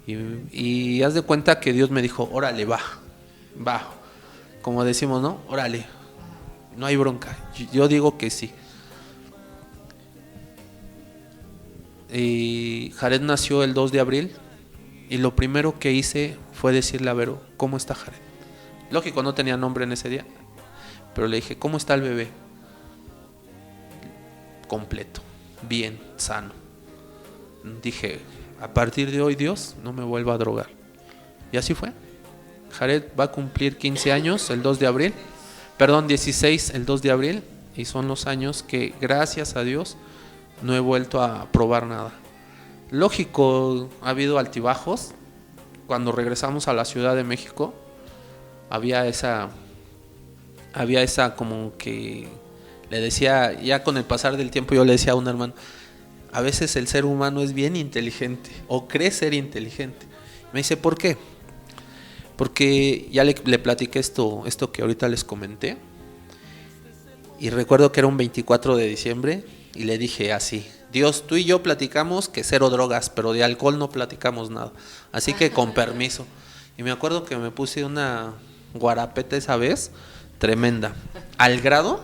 C: Y haz de cuenta que Dios me dijo, órale, va, como decimos, ¿no? Órale, no hay bronca, yo digo que sí. Y Jared nació el 2 de abril y lo primero que hice fue decirle a Vero, ¿cómo está Jared? Lógico, no tenía nombre en ese día, pero le dije, ¿cómo está el bebé? Completo, bien, sano. Dije, a partir de hoy, Dios, no me vuelva a drogar. Y así fue. Jared va a cumplir 15 años el 2 de abril, 16 el 2 de abril, y son los años que, gracias a Dios, no he vuelto a probar nada. Lógico, ha habido altibajos. Cuando regresamos a la Ciudad de México, había esa como que le decía, ya con el pasar del tiempo yo le decía a un hermano, a veces el ser humano es bien inteligente o cree ser inteligente. Me dice, ¿por qué? Porque ya le platiqué esto que ahorita les comenté, y recuerdo que era un 24 de diciembre y le dije así, Dios, tú y yo platicamos que 0 drogas, pero de alcohol no platicamos nada, así que con permiso. Y me acuerdo que me puse una guarapeta esa vez, tremenda, al grado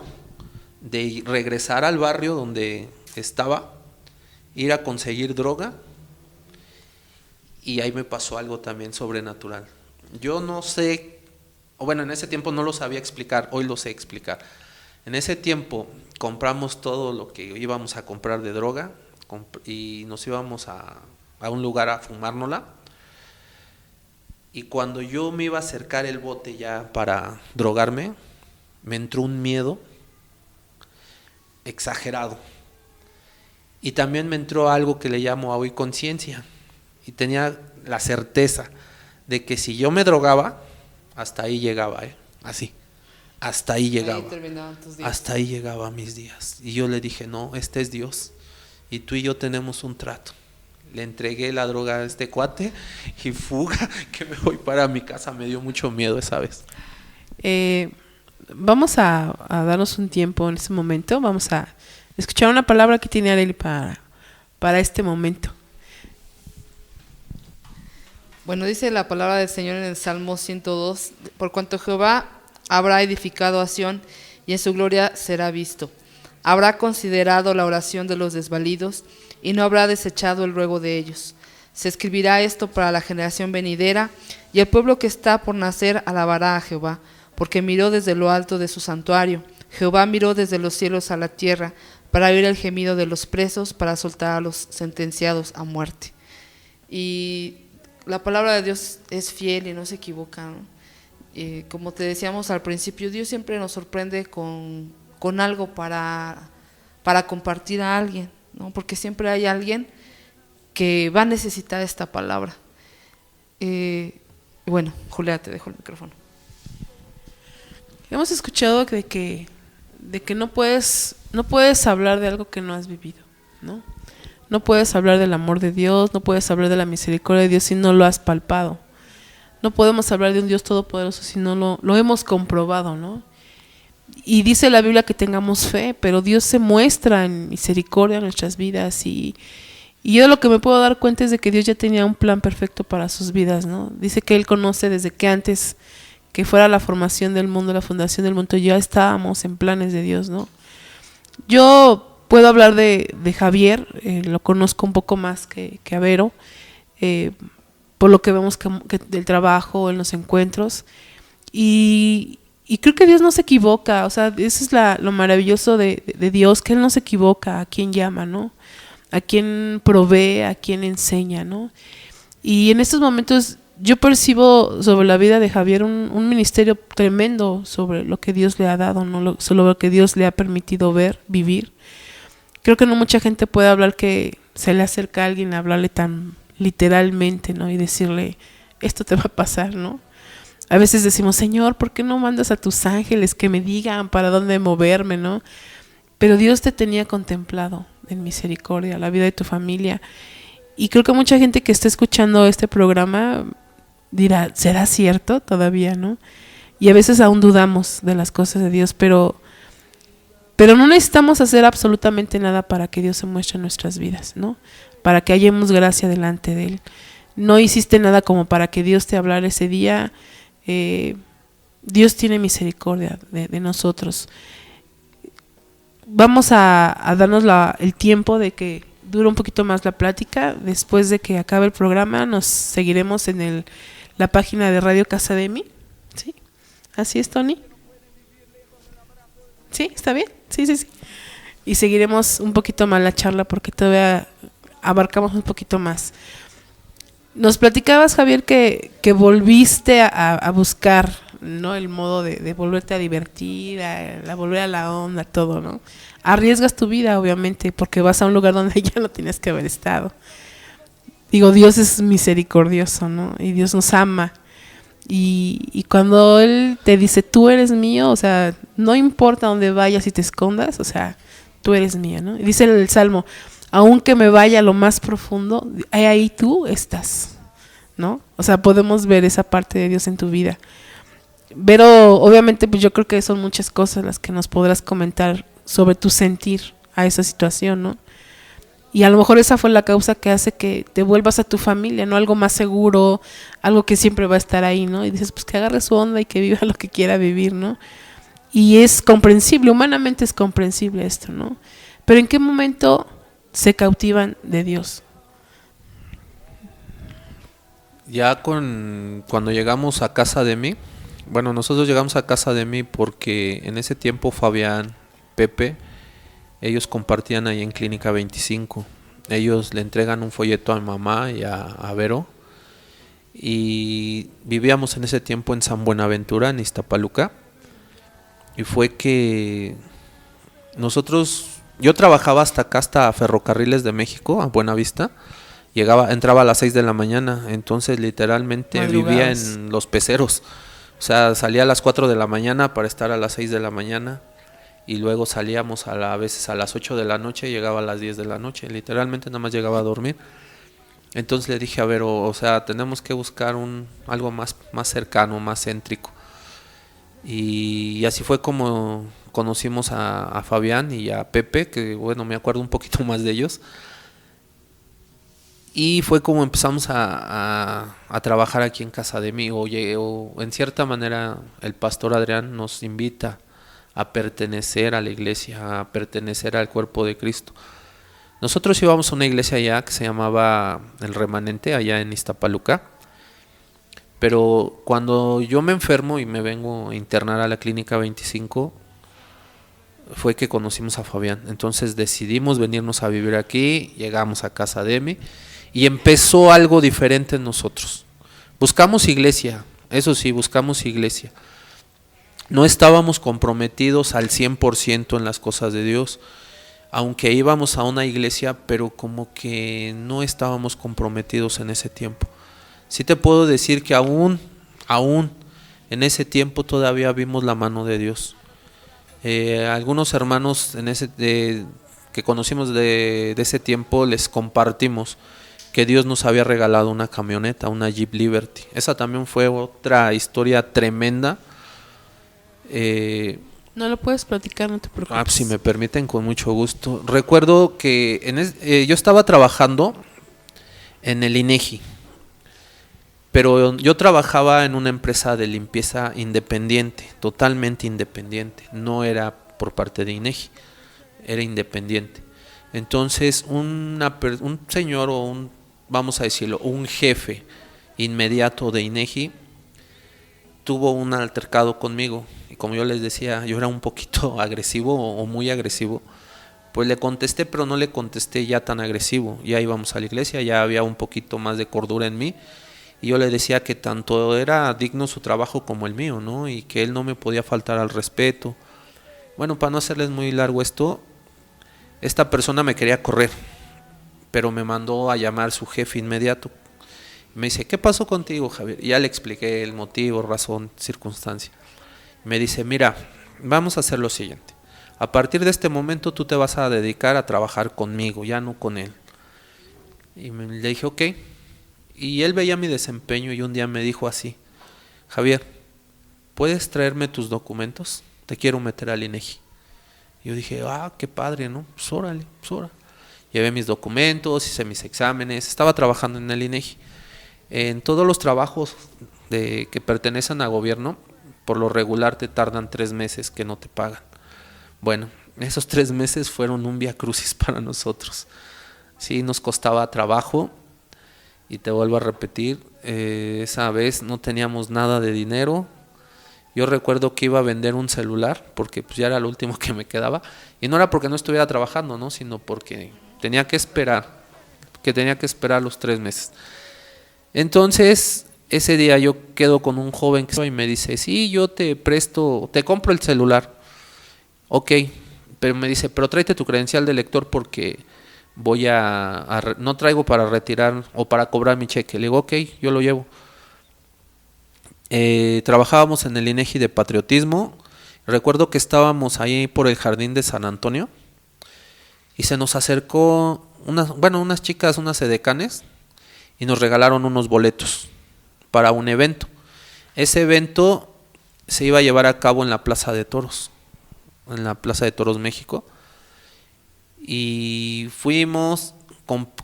C: de regresar al barrio donde estaba, ir a conseguir droga, y ahí me pasó algo también sobrenatural. Yo no sé, o bueno, en ese tiempo no lo sabía explicar, hoy lo sé explicar. En ese tiempo compramos todo lo que íbamos a comprar de droga y nos íbamos a un lugar a fumárnosla. Y cuando yo me iba a acercar el bote ya para drogarme, me entró un miedo exagerado. Y también me entró algo que le llamo hoy conciencia. Y tenía la certeza de que si yo me drogaba, hasta ahí llegaba, así. Hasta ahí llegaba.
A: Ahí terminaban tus días.
C: Hasta ahí llegaba mis días. Y yo le dije, no, este es Dios. Y tú y yo tenemos un trato. Le entregué la droga a este cuate y fuga, que me voy para mi casa. Me dio mucho miedo esa vez.
B: Vamos a darnos un tiempo en este momento. Vamos a escuchar una palabra que tiene Arely para este momento.
A: Bueno, dice la palabra del Señor en el Salmo 102, por cuanto Jehová habrá edificado a Sión y en su gloria será visto. Habrá considerado la oración de los desvalidos y no habrá desechado el ruego de ellos. Se escribirá esto para la generación venidera, y el pueblo que está por nacer alabará a Jehová, porque miró desde lo alto de su santuario. Jehová miró desde los cielos a la tierra, para oír el gemido de los presos, para soltar a los sentenciados a muerte. Y la palabra de Dios es fiel y no se equivoca, ¿no? Como te decíamos al principio, Dios siempre nos sorprende con algo para compartir a alguien, ¿no? Porque siempre hay alguien que va a necesitar esta palabra. Bueno, Julia, te dejo el micrófono.
B: Hemos escuchado de que no puedes hablar de algo que no has vivido, ¿no? No puedes hablar del amor de Dios, no puedes hablar de la misericordia de Dios si no lo has palpado. No podemos hablar de un Dios todopoderoso si no lo hemos comprobado, ¿no? Y dice la Biblia que tengamos fe, pero Dios se muestra en misericordia en nuestras vidas, y yo lo que me puedo dar cuenta es de que Dios ya tenía un plan perfecto para sus vidas, ¿no? Dice que Él conoce desde que antes que fuera la formación del mundo, la fundación del mundo, ya estábamos en planes de Dios, ¿no? Yo puedo hablar de Javier, lo conozco un poco más que a Vero, por lo que vemos que del trabajo, en los encuentros, y creo que Dios no se equivoca, o sea, eso es lo maravilloso de Dios, que Él no se equivoca a quien llama, ¿no? A quien provee, a quien enseña, ¿no? Y en estos momentos yo percibo sobre la vida de Javier un ministerio tremendo sobre lo que Dios le ha dado, ¿no? Sobre lo que Dios le ha permitido ver, vivir. Creo que no mucha gente puede hablar que se le acerca a alguien a hablarle tan literalmente, ¿no? Y decirle, esto te va a pasar, ¿no? A veces decimos, Señor, ¿por qué no mandas a tus ángeles que me digan para dónde moverme, ¿no? Pero Dios te tenía contemplado en misericordia, la vida de tu familia. Y creo que mucha gente que está escuchando este programa dirá, ¿será cierto todavía, no? Y a veces aún dudamos de las cosas de Dios, pero Pero no necesitamos hacer absolutamente nada para que Dios se muestre en nuestras vidas, ¿no? Para que hallemos gracia delante de Él. No hiciste nada como para que Dios te hablara ese día. Dios tiene misericordia de nosotros. Vamos a darnos el tiempo de que dure un poquito más la plática. Después de que acabe el programa, nos seguiremos en la página de Radio Casa de Mí. ¿Sí? ¿Así es, Tony? ¿Sí? ¿Está bien? Sí. Y seguiremos un poquito más la charla porque todavía abarcamos un poquito más. Nos platicabas, Javier, que volviste a buscar, ¿no? El modo de volverte a divertir, a volver a la onda, todo, ¿no? Arriesgas tu vida, obviamente, porque vas a un lugar donde ya no tienes que haber estado. Digo, Dios es misericordioso, ¿no? Y Dios nos ama. Y cuando Él te dice, tú eres mío, o sea, no importa dónde vayas y te escondas, o sea, tú eres mío, ¿no? Y dice el Salmo, aunque me vaya a lo más profundo, ahí tú estás, ¿no? O sea, podemos ver esa parte de Dios en tu vida. Pero obviamente pues yo creo que son muchas cosas las que nos podrás comentar sobre tu sentir a esa situación, ¿no? Y a lo mejor esa fue la causa que hace que te vuelvas a tu familia, ¿no? Algo más seguro, algo que siempre va a estar ahí, ¿no? Y dices, pues que agarre su onda y que viva lo que quiera vivir, ¿no? Y es comprensible, humanamente es comprensible esto, ¿no? Pero ¿en qué momento se cautivan de Dios?
C: Ya cuando llegamos a Casa de Mí, bueno, nosotros llegamos a Casa de Mí porque en ese tiempo Fabián, Pepe, ellos compartían ahí en Clínica 25. Ellos le entregan un folleto a mi mamá y a Vero. Y vivíamos en ese tiempo en San Buenaventura, en Iztapaluca. Y fue que yo trabajaba hasta acá, hasta Ferrocarriles de México, a Buenavista. Entraba a las 6 de la mañana, entonces literalmente vivía en los peceros. O sea, salía a las 4 de la mañana para estar a las 6 de la mañana. Y luego salíamos a veces a las 8 de la noche, llegaba a las 10 de la noche, literalmente nada más llegaba a dormir. Entonces le dije a Vero, o sea, tenemos que buscar algo más cercano, más céntrico. Y así fue como conocimos a Fabián y a Pepe, que bueno, me acuerdo un poquito más de ellos. Y fue como empezamos a trabajar aquí en Casa de Mí, o en cierta manera el pastor Adrián nos invita a pertenecer a la iglesia, a pertenecer al cuerpo de Cristo. Nosotros íbamos a una iglesia allá que se llamaba El Remanente, allá en Iztapaluca, pero cuando yo me enfermo y me vengo a internar a la Clínica 25, fue que conocimos a Fabián. Entonces decidimos venirnos a vivir aquí, llegamos a Casa de Mí y empezó algo diferente en nosotros. Buscamos iglesia, eso sí, buscamos iglesia. No estábamos comprometidos al 100% en las cosas de Dios, aunque íbamos a una iglesia, pero como que no estábamos comprometidos en ese tiempo. Sí te puedo decir que aún en ese tiempo todavía vimos la mano de Dios. Algunos hermanos que conocimos de ese tiempo les compartimos que Dios nos había regalado una camioneta, una Jeep Liberty. Esa también fue otra historia tremenda.
B: No lo puedes platicar, no te preocupes.
C: Si me permiten, con mucho gusto. Recuerdo que yo estaba trabajando en el INEGI, pero yo trabajaba en una empresa de limpieza independiente, totalmente independiente. No era por parte de INEGI, era independiente. Entonces un señor vamos a decirlo, un jefe inmediato de INEGI tuvo un altercado conmigo. Y como yo les decía, yo era un poquito agresivo o muy agresivo, pues le contesté, pero no le contesté ya tan agresivo. Ya íbamos a la iglesia, ya había un poquito más de cordura en mí, y yo le decía que tanto era digno su trabajo como el mío, ¿no? Y que él no me podía faltar al respeto. Bueno, para no hacerles muy largo esto, esta persona me quería correr, pero me mandó a llamar su jefe inmediato. Me dice, ¿qué pasó contigo, Javier? Y ya le expliqué el motivo, razón, circunstancia. Me dice, mira, vamos a hacer lo siguiente. A partir de este momento tú te vas a dedicar a trabajar conmigo, ya no con él. Y le dije, ok. Y él veía mi desempeño y un día me dijo así, Javier, ¿puedes traerme tus documentos? Te quiero meter al INEGI. Y yo dije, qué padre, ¿no? Pues órale, pues órale. Llevé mis documentos, hice mis exámenes, estaba trabajando en el INEGI. En todos los trabajos que pertenecen a gobierno, por lo regular te tardan 3 meses que no te pagan. Bueno, esos 3 meses fueron un viacrucis para nosotros. Sí, nos costaba trabajo, y te vuelvo a repetir, esa vez no teníamos nada de dinero. Yo recuerdo que iba a vender un celular, porque pues ya era lo último que me quedaba, y no era porque no estuviera trabajando, ¿no? Sino porque tenía que esperar los 3 meses. Entonces, ese día yo quedo con un joven y me dice, sí, yo te compro el celular. Ok, pero me dice, pero tráete tu credencial de lector porque no traigo para retirar o para cobrar mi cheque. Le digo, ok, yo lo llevo. Trabajábamos en el INEGI de patriotismo. Recuerdo que estábamos ahí por el jardín de San Antonio y se nos acercó unas chicas, unas edecanes, y nos regalaron unos boletos para un evento. Ese evento se iba a llevar a cabo en la Plaza de Toros, México, y fuimos,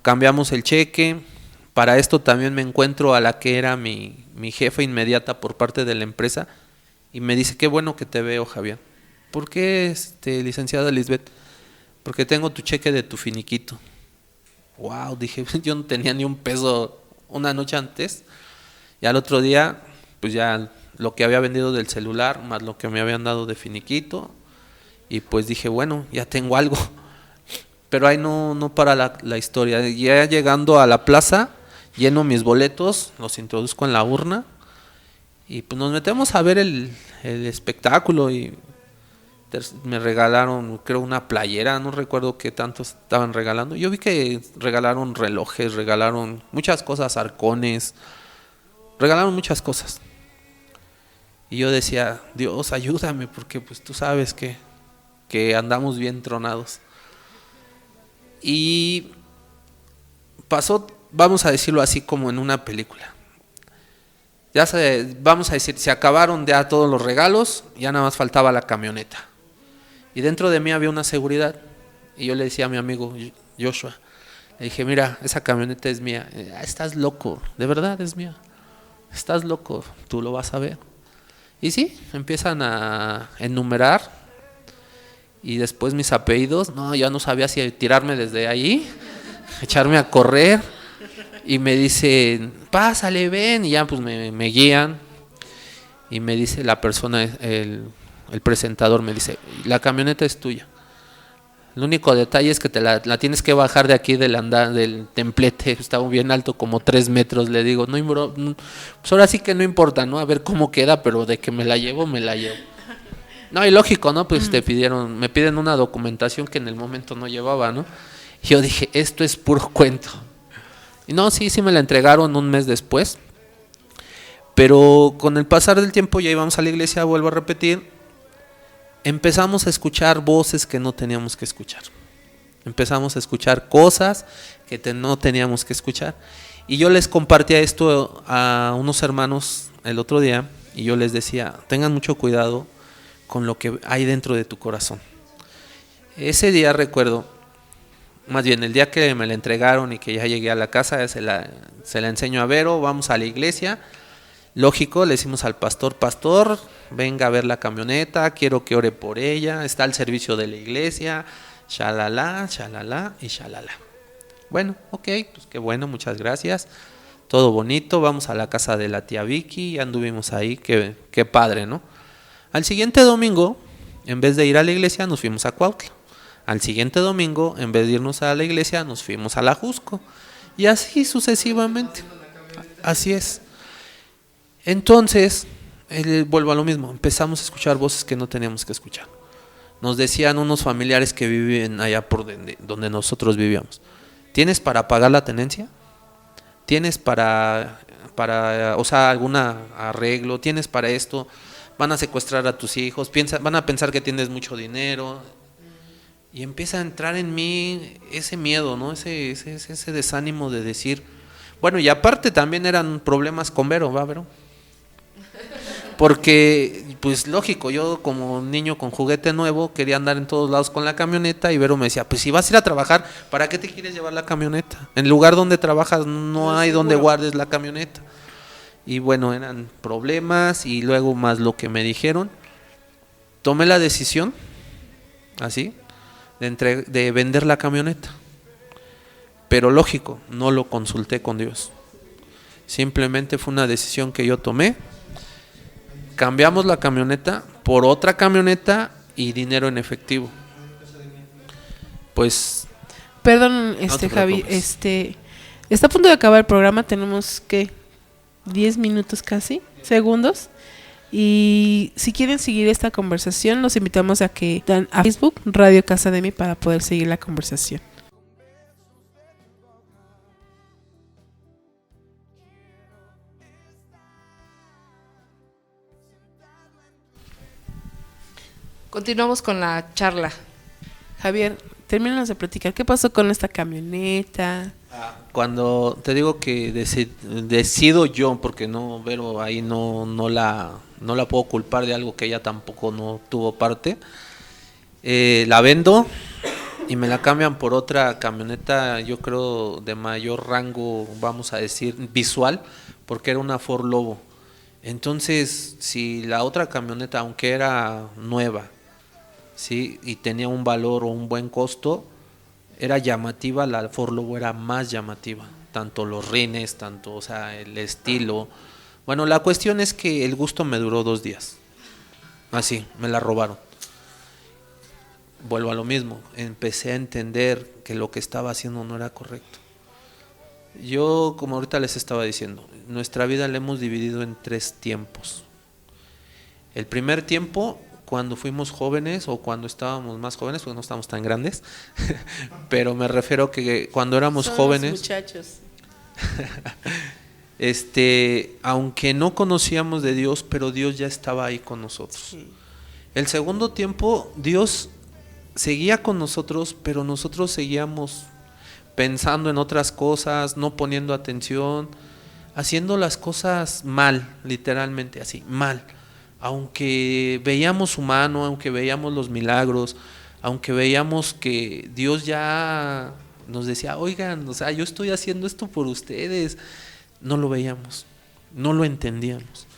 C: cambiamos el cheque. Para esto también me encuentro a la que era mi jefa inmediata por parte de la empresa, y me dice, qué bueno que te veo, Javier. ¿Por qué, licenciada Lisbeth? Porque tengo tu cheque de tu finiquito. Wow, dije, yo no tenía ni un peso una noche antes, y al otro día, pues ya lo que había vendido del celular, más lo que me habían dado de finiquito, y pues dije, bueno, ya tengo algo. Pero ahí no para la historia. Ya llegando a la plaza, lleno mis boletos, los introduzco en la urna, y pues nos metemos a ver el espectáculo, y me regalaron, creo, una playera, no recuerdo qué tanto estaban regalando. Yo vi que regalaron relojes, regalaron muchas cosas, arcones, regalaron muchas cosas. Y yo decía, Dios, ayúdame, porque pues tú sabes que andamos bien tronados. Y pasó, vamos a decirlo así, como en una película. Vamos a decir, se acabaron ya todos los regalos, ya nada más faltaba la camioneta. Y dentro de mí había una seguridad, y yo le decía a mi amigo Joshua, le dije, mira, esa camioneta es mía. Estás loco, de verdad es mía. Estás loco, tú lo vas a ver. Y sí, empiezan a enumerar, y después mis apellidos, no, ya no sabía si tirarme desde ahí, echarme a correr, y me dicen, pásale, ven, y ya pues me guían, y me dice la persona, el presentador me dice, la camioneta es tuya. El único detalle es que te la tienes que bajar de aquí del templete, está bien alto, como 3 metros. Le digo, pues ahora sí que no importa, ¿no? A ver cómo queda, pero de que me la llevo, me la llevo. No, y lógico, ¿no? Pues me piden una documentación que en el momento no llevaba, ¿no? Y yo dije, esto es puro cuento. Y no, sí me la entregaron un mes después. Pero con el pasar del tiempo ya íbamos a la iglesia, vuelvo a repetir, empezamos a escuchar voces que no teníamos que escuchar. Empezamos a escuchar cosas que no teníamos que escuchar. Y yo les compartía esto a unos hermanos el otro día, y yo les decía, tengan mucho cuidado con lo que hay dentro de tu corazón. Ese día recuerdo, más bien el día que me la entregaron y que ya llegué a la casa, se la enseño a Vero, vamos a la iglesia. Lógico, le decimos al pastor, venga a ver la camioneta, quiero que ore por ella, está al servicio de la iglesia, shalala, shalala y shalala. Bueno, ok, pues qué bueno, muchas gracias, todo bonito, vamos a la casa de la tía Vicky, ya anduvimos ahí, qué padre, ¿no? Al siguiente domingo, en vez de ir a la iglesia, nos fuimos a Cuautla. Al siguiente domingo, en vez de irnos a la iglesia, nos fuimos a la Jusco. Y así sucesivamente. Así es. Entonces, vuelvo a lo mismo, empezamos a escuchar voces que no teníamos que escuchar. Nos decían unos familiares que viven allá por donde nosotros vivíamos, ¿tienes para pagar la tenencia? ¿Tienes para o sea, algún arreglo? ¿Tienes para esto? Van a secuestrar a tus hijos, van a pensar que tienes mucho dinero. Y empieza a entrar en mí ese miedo, ¿no? Ese desánimo de decir, bueno, y aparte también eran problemas con Vero, ¿va, Vero? Porque pues lógico, yo como niño con juguete nuevo quería andar en todos lados con la camioneta y Vero me decía, pues si vas a ir a trabajar, ¿para qué te quieres llevar la camioneta? En el lugar donde trabajas no hay donde guardes la camioneta. Y bueno, eran problemas y luego más lo que me dijeron, tomé la decisión, así, de vender la camioneta. Pero lógico, no lo consulté con Dios. Simplemente fue una decisión que yo tomé. Cambiamos la camioneta por otra camioneta y dinero en efectivo. Pues
B: Perdón,
C: no te
B: Javi,
C: preocupes.
B: está a punto de acabar el programa, tenemos que 10 minutos casi, segundos. Y si quieren seguir esta conversación, los invitamos a que dan a Facebook Radio Casa de Mí para poder seguir la conversación.
A: Continuamos con la charla.
B: Javier, termínanos de platicar, ¿qué pasó con esta camioneta?
C: Cuando te digo que decido yo, porque no, Vero ahí no la puedo culpar de algo que ella tampoco no tuvo parte, la vendo y me la cambian por otra camioneta, yo creo de mayor rango, vamos a decir, visual, porque era una Ford Lobo. Entonces, si la otra camioneta, aunque era nueva, sí, y tenía un valor o un buen costo, era llamativa, la Ford Lobo era más llamativa, tanto los rines, tanto, o sea, el estilo. Bueno, la cuestión es que el gusto me duró 2 días, así, me la robaron. Vuelvo a lo mismo, empecé a entender que lo que estaba haciendo no era correcto. Yo, como ahorita les estaba diciendo, nuestra vida la hemos dividido en 3 tiempos. El primer tiempo, cuando fuimos jóvenes o cuando estábamos más jóvenes, porque no estábamos tan grandes, pero me refiero que cuando éramos jóvenes,
B: muchachos.
C: aunque no conocíamos de Dios, pero Dios ya estaba ahí con nosotros. Sí. El segundo tiempo, Dios seguía con nosotros, pero nosotros seguíamos pensando en otras cosas, no poniendo atención, haciendo las cosas mal, literalmente así, mal. Aunque veíamos su mano, aunque veíamos los milagros, aunque veíamos que Dios ya nos decía, oigan, o sea, yo estoy haciendo esto por ustedes, no lo veíamos, no lo entendíamos.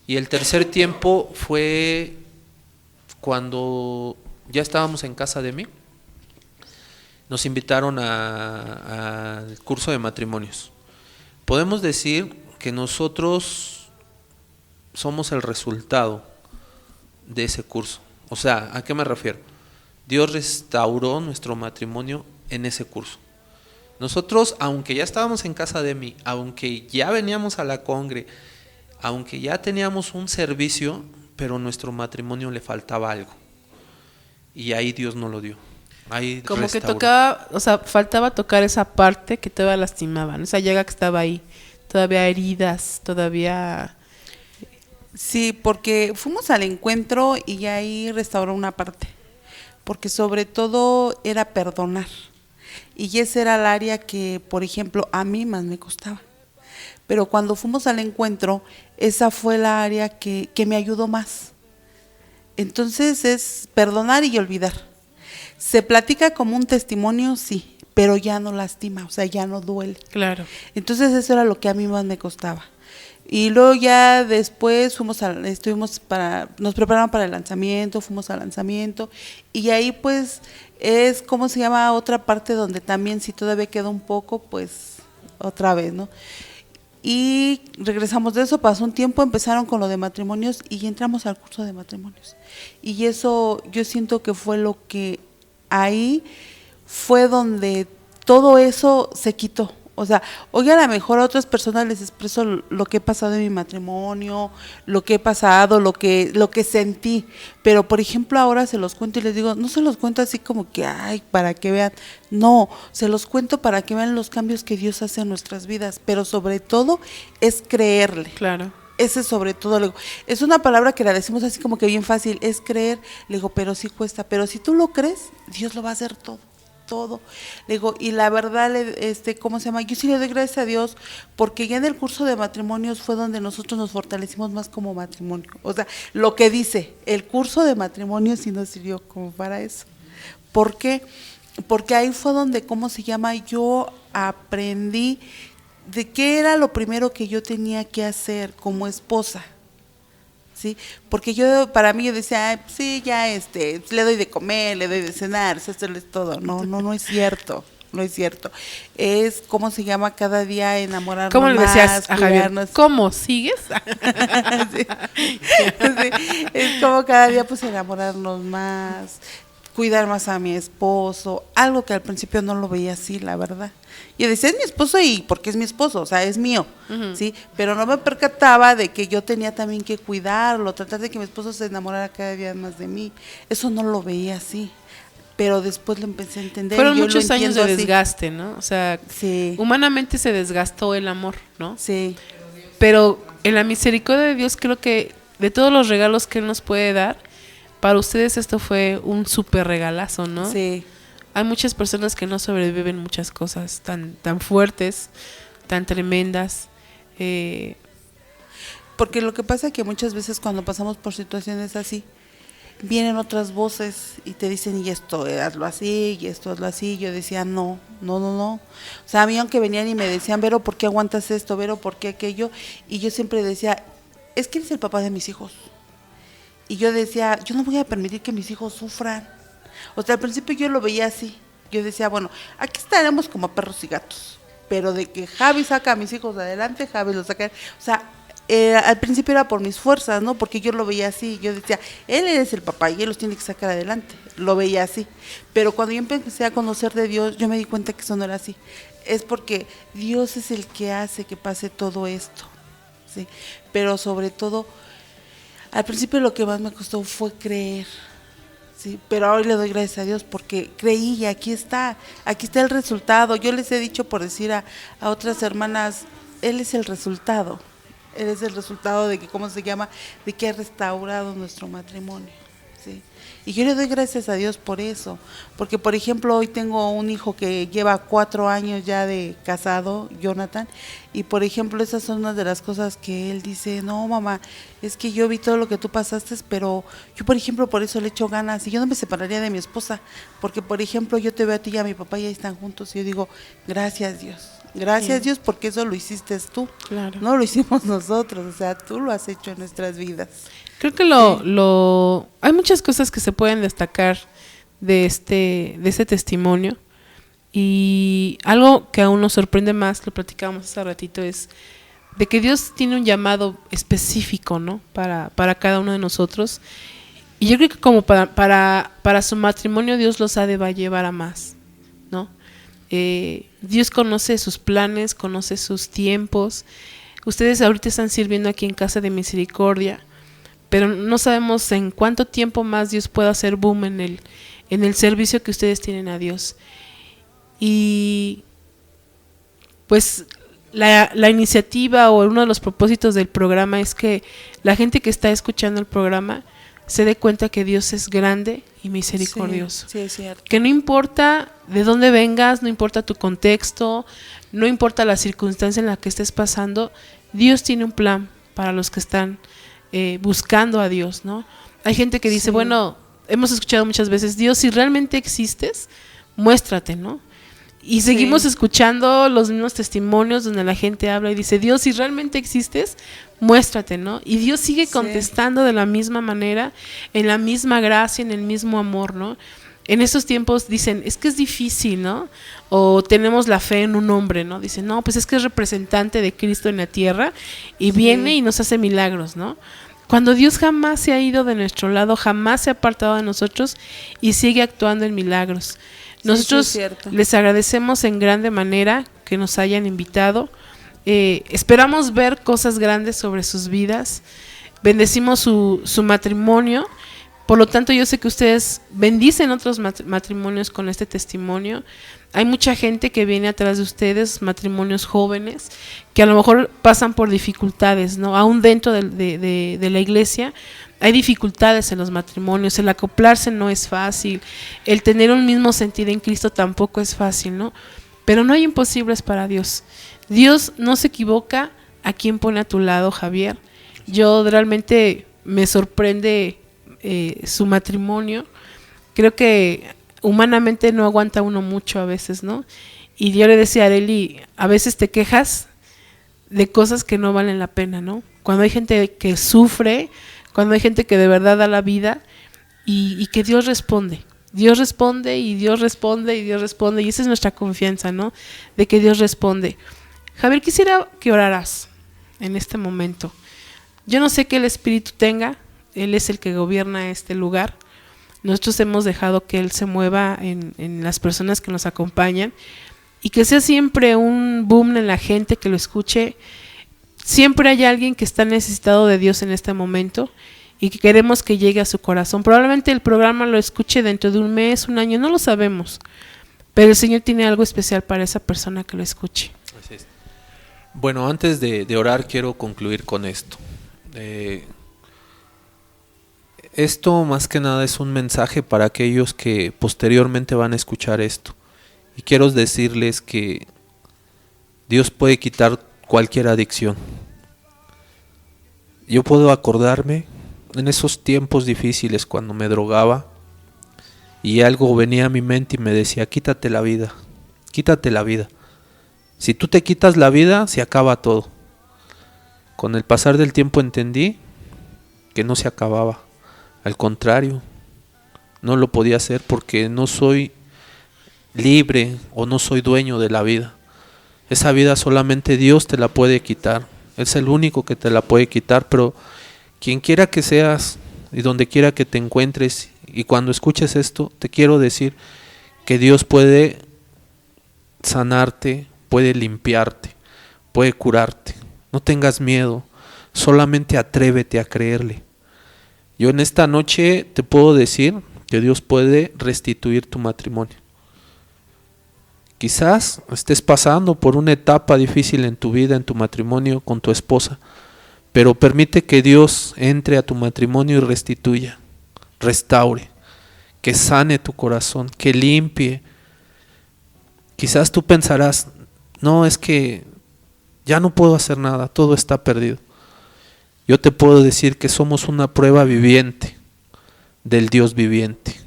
C: Y el tercer tiempo fue cuando ya estábamos en casa de mí, nos invitaron al curso de matrimonios. Podemos decir que nosotros somos el resultado de ese curso. O sea, ¿a qué me refiero? Dios restauró nuestro matrimonio en ese curso. Nosotros, aunque ya estábamos en casa de mí, aunque ya veníamos a la congre, aunque ya teníamos un servicio, pero nuestro matrimonio le faltaba algo. Y ahí Dios nos lo dio. Ahí
B: como
C: restauró.
B: Que tocaba, o sea, faltaba tocar esa parte que todavía lastimaban, esa llaga que estaba ahí, todavía heridas, todavía...
D: Sí, porque fuimos al encuentro y ahí restauró una parte, porque sobre todo era perdonar, y ese era el área que, por ejemplo, a mí más me costaba, pero cuando fuimos al encuentro, esa fue la área que me ayudó más. Entonces es perdonar y olvidar. Se platica como un testimonio, sí, pero ya no lastima, o sea, ya no duele.
B: Claro.
D: Entonces eso era lo que a mí más me costaba. Y luego ya después nos prepararon para el lanzamiento, fuimos al lanzamiento, y ahí pues es, ¿cómo se llama? Otra parte donde también si todavía queda un poco, pues otra vez, ¿no? Y regresamos de eso, pasó un tiempo, empezaron con lo de matrimonios y entramos al curso de matrimonios. Y eso yo siento que fue lo que ahí fue donde todo eso se quitó. O sea, hoy a lo mejor a otras personas les expreso lo que he pasado en mi matrimonio, lo que he pasado, lo que sentí, pero por ejemplo ahora se los cuento y les digo, no se los cuento así como que, ay, para que vean, no, se los cuento para que vean los cambios que Dios hace en nuestras vidas, pero sobre todo es creerle.
B: Claro.
D: Ese sobre todo, le digo, es una palabra que la decimos así como que bien fácil, es creer, le digo, pero sí cuesta, pero si tú lo crees, Dios lo va a hacer todo. todo. Le digo, y la verdad, ¿cómo se llama? Yo sí le doy gracias a Dios, porque ya en el curso de matrimonios fue donde nosotros nos fortalecimos más como matrimonio. O sea, lo que dice, el curso de matrimonios sí nos sirvió como para eso. ¿Por qué? Porque ahí fue donde, ¿cómo se llama? Yo aprendí de qué era lo primero que yo tenía que hacer como esposa. ¿Sí? Porque para mí yo decía, "Ay, sí, ya le doy de comer, le doy de cenar, eso es todo". No es cierto, no es cierto. Es, ¿cómo se llama? Cada día enamorarnos
B: ¿Cómo le decías
D: más,
B: a Javier?
D: cuidarnos.
B: ¿Cómo? ¿Sigues?
D: Sí. Sí, es como cada día pues enamorarnos más, cuidar más a mi esposo, algo que al principio no lo veía así, la verdad. Yo decía, es mi esposo y porque es mi esposo, o sea, es mío, ¿sí? Pero no me percataba de que yo tenía también que cuidarlo, tratar de que mi esposo se enamorara cada día más de mí. Eso no lo veía así, pero después lo empecé a entender.
B: Fueron
D: y yo
B: muchos
D: lo
B: años de
D: entiendo así.
B: desgaste, ¿no? O sea,
D: Sí.
B: humanamente se desgastó el amor, ¿no?
D: Sí,
B: Pero en la misericordia de Dios creo que de todos los regalos que Él nos puede dar, para ustedes esto fue un súper regalazo, ¿no?
D: sí.
B: Hay muchas personas que no sobreviven muchas cosas tan fuertes, tan tremendas.
D: Porque lo que pasa es que muchas veces cuando pasamos por situaciones así, vienen otras voces y te dicen, y esto hazlo así, y esto hazlo así. Yo decía, no. O sea, a mí aunque venían y me decían, Vero, ¿por qué aguantas esto? Vero, ¿por qué aquello? Y yo siempre decía, es que eres el papá de mis hijos. Y yo decía, yo no voy a permitir que mis hijos sufran. O sea, al principio yo lo veía así. Yo decía, bueno, aquí estaremos como perros y gatos. Pero de que Javi saca a mis hijos adelante, Javi los saca. O sea, al principio era por mis fuerzas, ¿no? Porque yo lo veía así. Yo decía, él es el papá y él los tiene que sacar adelante. Lo veía así. Pero cuando yo empecé a conocer de Dios, yo me di cuenta que eso no era así. Es porque Dios es el que hace que pase todo esto, ¿sí? Pero sobre todo, al principio lo que más me costó fue creer. Sí, pero hoy le doy gracias a Dios porque creí y aquí está el resultado. Yo les he dicho, por decir a otras hermanas, Él es el resultado de que, ¿cómo se llama? De que ha restaurado nuestro matrimonio, ¿sí? Y yo le doy gracias a Dios por eso, porque por ejemplo hoy tengo un hijo que lleva 4 años ya de casado, Jonathan, y por ejemplo esas son unas de las cosas que él dice, no mamá, es que yo vi todo lo que tú pasaste, pero yo por ejemplo por eso le echo ganas, y yo no me separaría de mi esposa, porque por ejemplo yo te veo a ti y a mi papá y ahí están juntos, y yo digo, gracias Dios. Gracias Dios porque eso lo hiciste tú,
B: Claro.
D: No lo hicimos nosotros, o sea, tú lo has hecho en nuestras vidas.
B: Creo que hay muchas cosas que se pueden destacar de este testimonio, y algo que aún nos sorprende más, lo platicábamos hace ratito, es de que Dios tiene un llamado específico, ¿no? Para cada uno de nosotros, y yo creo que como para su matrimonio Dios los ha de va a llevar a más, ¿no? Dios conoce sus planes, conoce sus tiempos. Ustedes ahorita están sirviendo aquí en Casa de Misericordia, pero no sabemos en cuánto tiempo más Dios pueda hacer boom en el servicio que ustedes tienen a Dios. Y pues la iniciativa o uno de los propósitos del programa es que la gente que está escuchando el programa se dé cuenta que Dios es grande y misericordioso.
D: Sí, es cierto.
B: Que no importa de dónde vengas, no importa tu contexto, no importa la circunstancia en la que estés pasando, Dios tiene un plan para los que están buscando a Dios, ¿no? Hay gente que dice, bueno, hemos escuchado muchas veces, Dios, si realmente existes, muéstrate, ¿no? Y seguimos escuchando los mismos testimonios donde la gente habla y dice, Dios, si realmente existes, muéstrate, ¿no? Y Dios sigue contestando de la misma manera, en la misma gracia, en el mismo amor, ¿no? En estos tiempos dicen, es que es difícil, ¿no? O tenemos la fe en un hombre, ¿no? Dicen, no, pues es que es representante de Cristo en la tierra y viene y nos hace milagros, ¿no? Cuando Dios jamás se ha ido de nuestro lado, jamás se ha apartado de nosotros y sigue actuando en milagros. Nosotros les agradecemos en grande manera que nos hayan invitado. Esperamos ver cosas grandes sobre sus vidas. Bendecimos su matrimonio. Por lo tanto, yo sé que ustedes bendicen otros matrimonios con este testimonio. Hay mucha gente que viene atrás de ustedes, matrimonios jóvenes, que a lo mejor pasan por dificultades, ¿no? Aún dentro de la iglesia, hay dificultades en los matrimonios, el acoplarse no es fácil, el tener un mismo sentir en Cristo tampoco es fácil, ¿no? Pero no hay imposibles para Dios. Dios no se equivoca a quien pone a tu lado, Javier. Yo realmente me sorprende su matrimonio. Creo que humanamente no aguanta uno mucho a veces, ¿no? Y yo le decía a Arely, a veces te quejas de cosas que no valen la pena, ¿no? Cuando hay gente que sufre, cuando hay gente que de verdad da la vida y que Dios responde. Dios responde y Dios responde y Dios responde, y esa es nuestra confianza, ¿no? De que Dios responde. Javier, quisiera que oraras en este momento. Yo no sé qué el Espíritu tenga, Él es el que gobierna este lugar. Nosotros hemos dejado que Él se mueva en las personas que nos acompañan y que sea siempre un boom en la gente que lo escuche. Siempre hay alguien que está necesitado de Dios en este momento y que queremos que llegue a su corazón. Probablemente el programa lo escuche dentro de un mes, un año, no lo sabemos, pero el Señor tiene algo especial para esa persona que lo escuche.
C: Así es. Bueno, antes de orar quiero concluir con esto. Esto más que nada es un mensaje para aquellos que posteriormente van a escuchar esto. Y quiero decirles que Dios puede quitar cualquier adicción. Yo puedo acordarme en esos tiempos difíciles cuando me drogaba y algo venía a mi mente y me decía, quítate la vida, quítate la vida. Si tú te quitas la vida, se acaba todo. Con el pasar del tiempo entendí que no se acababa. Al contrario, no lo podía hacer porque no soy libre o no soy dueño de la vida. Esa vida solamente Dios te la puede quitar. Es el único que te la puede quitar, pero quien quiera que seas y donde quiera que te encuentres y cuando escuches esto, te quiero decir que Dios puede sanarte, puede limpiarte, puede curarte. No tengas miedo, solamente atrévete a creerle. Yo en esta noche te puedo decir que Dios puede restituir tu matrimonio. Quizás estés pasando por una etapa difícil en tu vida, en tu matrimonio con tu esposa, pero permite que Dios entre a tu matrimonio y restituya, restaure, que sane tu corazón, que limpie. Quizás tú pensarás, no, es que ya no puedo hacer nada, todo está perdido. Yo te puedo decir que somos una prueba viviente del Dios viviente.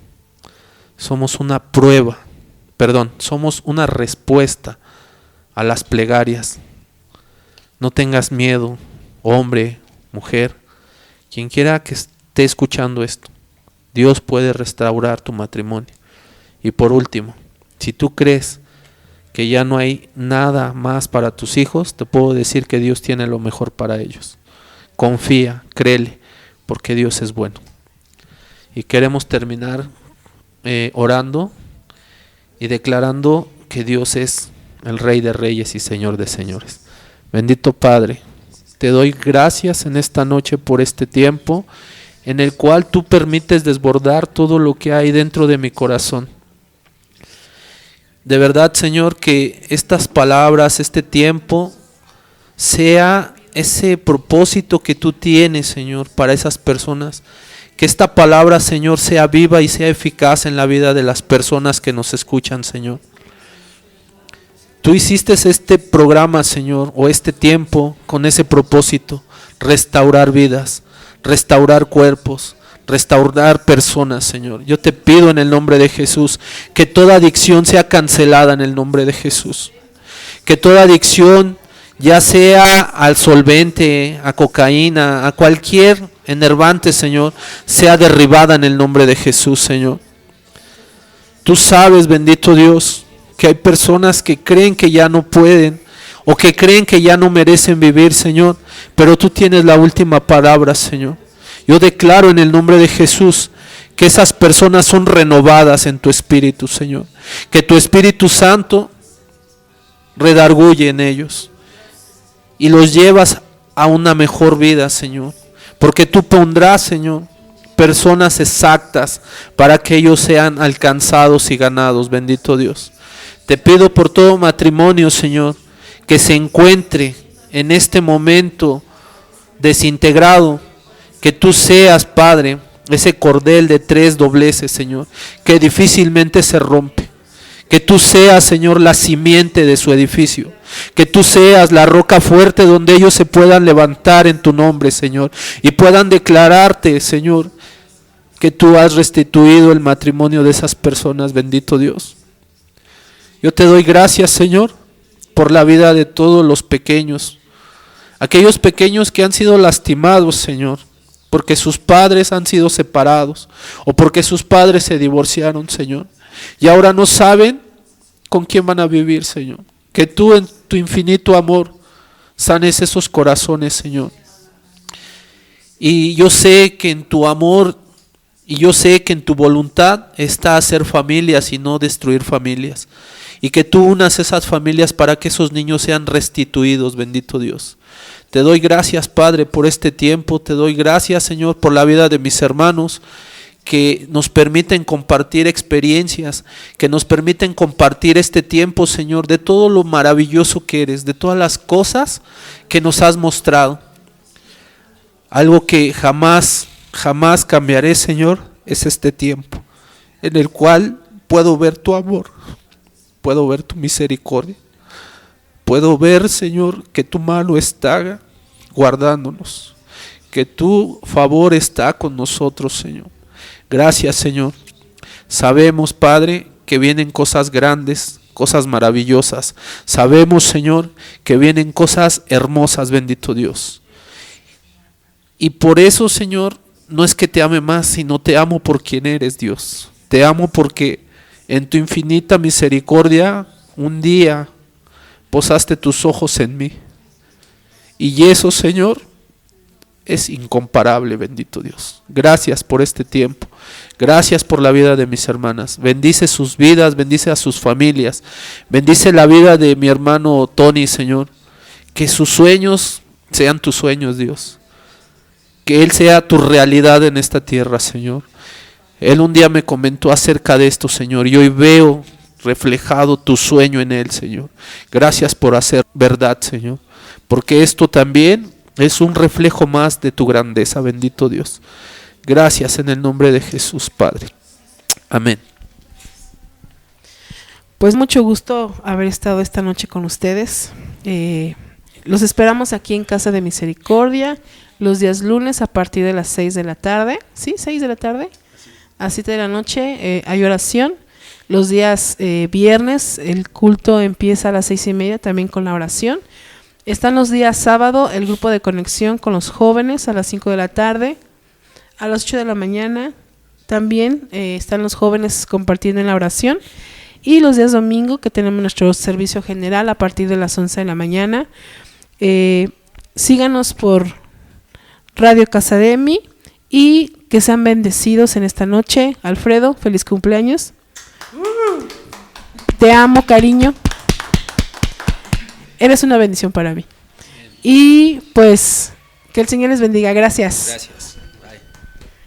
C: Somos una respuesta a las plegarias. No tengas miedo, hombre, mujer, quien quiera que esté escuchando esto. Dios puede restaurar tu matrimonio. Y por último, si tú crees que ya no hay nada más para tus hijos, te puedo decir que Dios tiene lo mejor para ellos. Confía, créele, porque Dios es bueno. Y queremos terminar orando y declarando que Dios es el Rey de Reyes y Señor de Señores. Bendito Padre, te doy gracias en esta noche por este tiempo en el cual tú permites desbordar todo lo que hay dentro de mi corazón. De verdad, Señor, que estas palabras, este tiempo, sea ese propósito que tú tienes, Señor, para esas personas. Que esta palabra, Señor, sea viva y sea eficaz en la vida de las personas que nos escuchan, Señor. Tú hiciste este programa, Señor, o este tiempo con ese propósito: restaurar vidas, restaurar cuerpos, restaurar personas, Señor. Yo te pido en el nombre de Jesús que toda adicción sea cancelada en el nombre de Jesús. Que toda adicción, ya sea al solvente, a cocaína, a cualquier enervante, Señor, sea derribada en el nombre de Jesús, Señor. Tú sabes, bendito Dios, que hay personas que creen que ya no pueden o que creen que ya no merecen vivir, Señor, pero tú tienes la última palabra, Señor. Yo declaro en el nombre de Jesús que esas personas son renovadas en tu espíritu, Señor. Que tu Espíritu Santo redarguye en ellos y los llevas a una mejor vida, Señor. Porque tú pondrás, Señor, personas exactas para que ellos sean alcanzados y ganados, bendito Dios. Te pido por todo matrimonio, Señor, que se encuentre en este momento desintegrado, Que tú seas, Padre, ese cordel de 3 dobleces, Señor, que difícilmente se rompe. Que tú seas, Señor, la simiente de su edificio. Que tú seas la roca fuerte donde ellos se puedan levantar en tu nombre, Señor, y puedan declararte, Señor, que tú has restituido el matrimonio de esas personas, bendito Dios. Yo te doy gracias, Señor, por la vida de todos los pequeños, aquellos pequeños que han sido lastimados, Señor, porque sus padres han sido separados o porque sus padres se divorciaron, Señor, y ahora no saben con quién van a vivir, Señor. Que tú en tu infinito amor sanes esos corazones, Señor. Y yo sé que en tu amor y yo sé que en tu voluntad está hacer familias y no destruir familias. Y que tú unas esas familias para que esos niños sean restituidos, bendito Dios. Te doy gracias, Padre, por este tiempo. Te doy gracias, Señor, por la vida de mis hermanos que nos permiten compartir experiencias, que nos permiten compartir este tiempo, Señor, de todo lo maravilloso que eres, de todas las cosas que nos has mostrado. Algo que jamás cambiaré, Señor, es este tiempo en el cual puedo ver tu amor, puedo ver tu misericordia, puedo ver, Señor, que tu mano está guardándonos, que tu favor está con nosotros, Señor. Gracias, Señor. Sabemos, Padre, que vienen cosas grandes, cosas maravillosas. Sabemos, Señor, que vienen cosas hermosas, bendito Dios. Y por eso, Señor, no es que te ame más, sino te amo por quien eres, Dios. Te amo porque en tu infinita misericordia un día posaste tus ojos en mí. Y eso, Señor, es incomparable, bendito Dios. Gracias por este tiempo. Gracias por la vida de mis hermanas. Bendice sus vidas, bendice a sus familias. Bendice la vida de mi hermano Tony, Señor. Que sus sueños sean tus sueños, Dios. Que él sea tu realidad en esta tierra, Señor. Él un día me comentó acerca de esto, Señor, y hoy veo reflejado tu sueño en él, Señor. Gracias por hacer verdad, Señor. Porque esto también es un reflejo más de tu grandeza, bendito Dios. Gracias en el nombre de Jesús, Padre. Amén.
B: Pues mucho gusto haber estado esta noche con ustedes. Los esperamos aquí en Casa de Misericordia los días lunes a partir de las 6 de la tarde. ¿Sí? 6 de la tarde. A 7 de la noche hay oración. Los días viernes el culto empieza a las 6:30 también con la oración. Están los días sábado el grupo de conexión con los jóvenes a las 5 de la tarde. A las 8 de la mañana también están los jóvenes compartiendo en la oración. Y los días domingo que tenemos nuestro servicio general a partir de las 11 de la mañana. Síganos por Radio Casademi y que sean bendecidos en esta noche. Alfredo, feliz cumpleaños. Te amo, cariño. Eres una bendición para mí. Y pues que el Señor les bendiga. Gracias.
C: Gracias.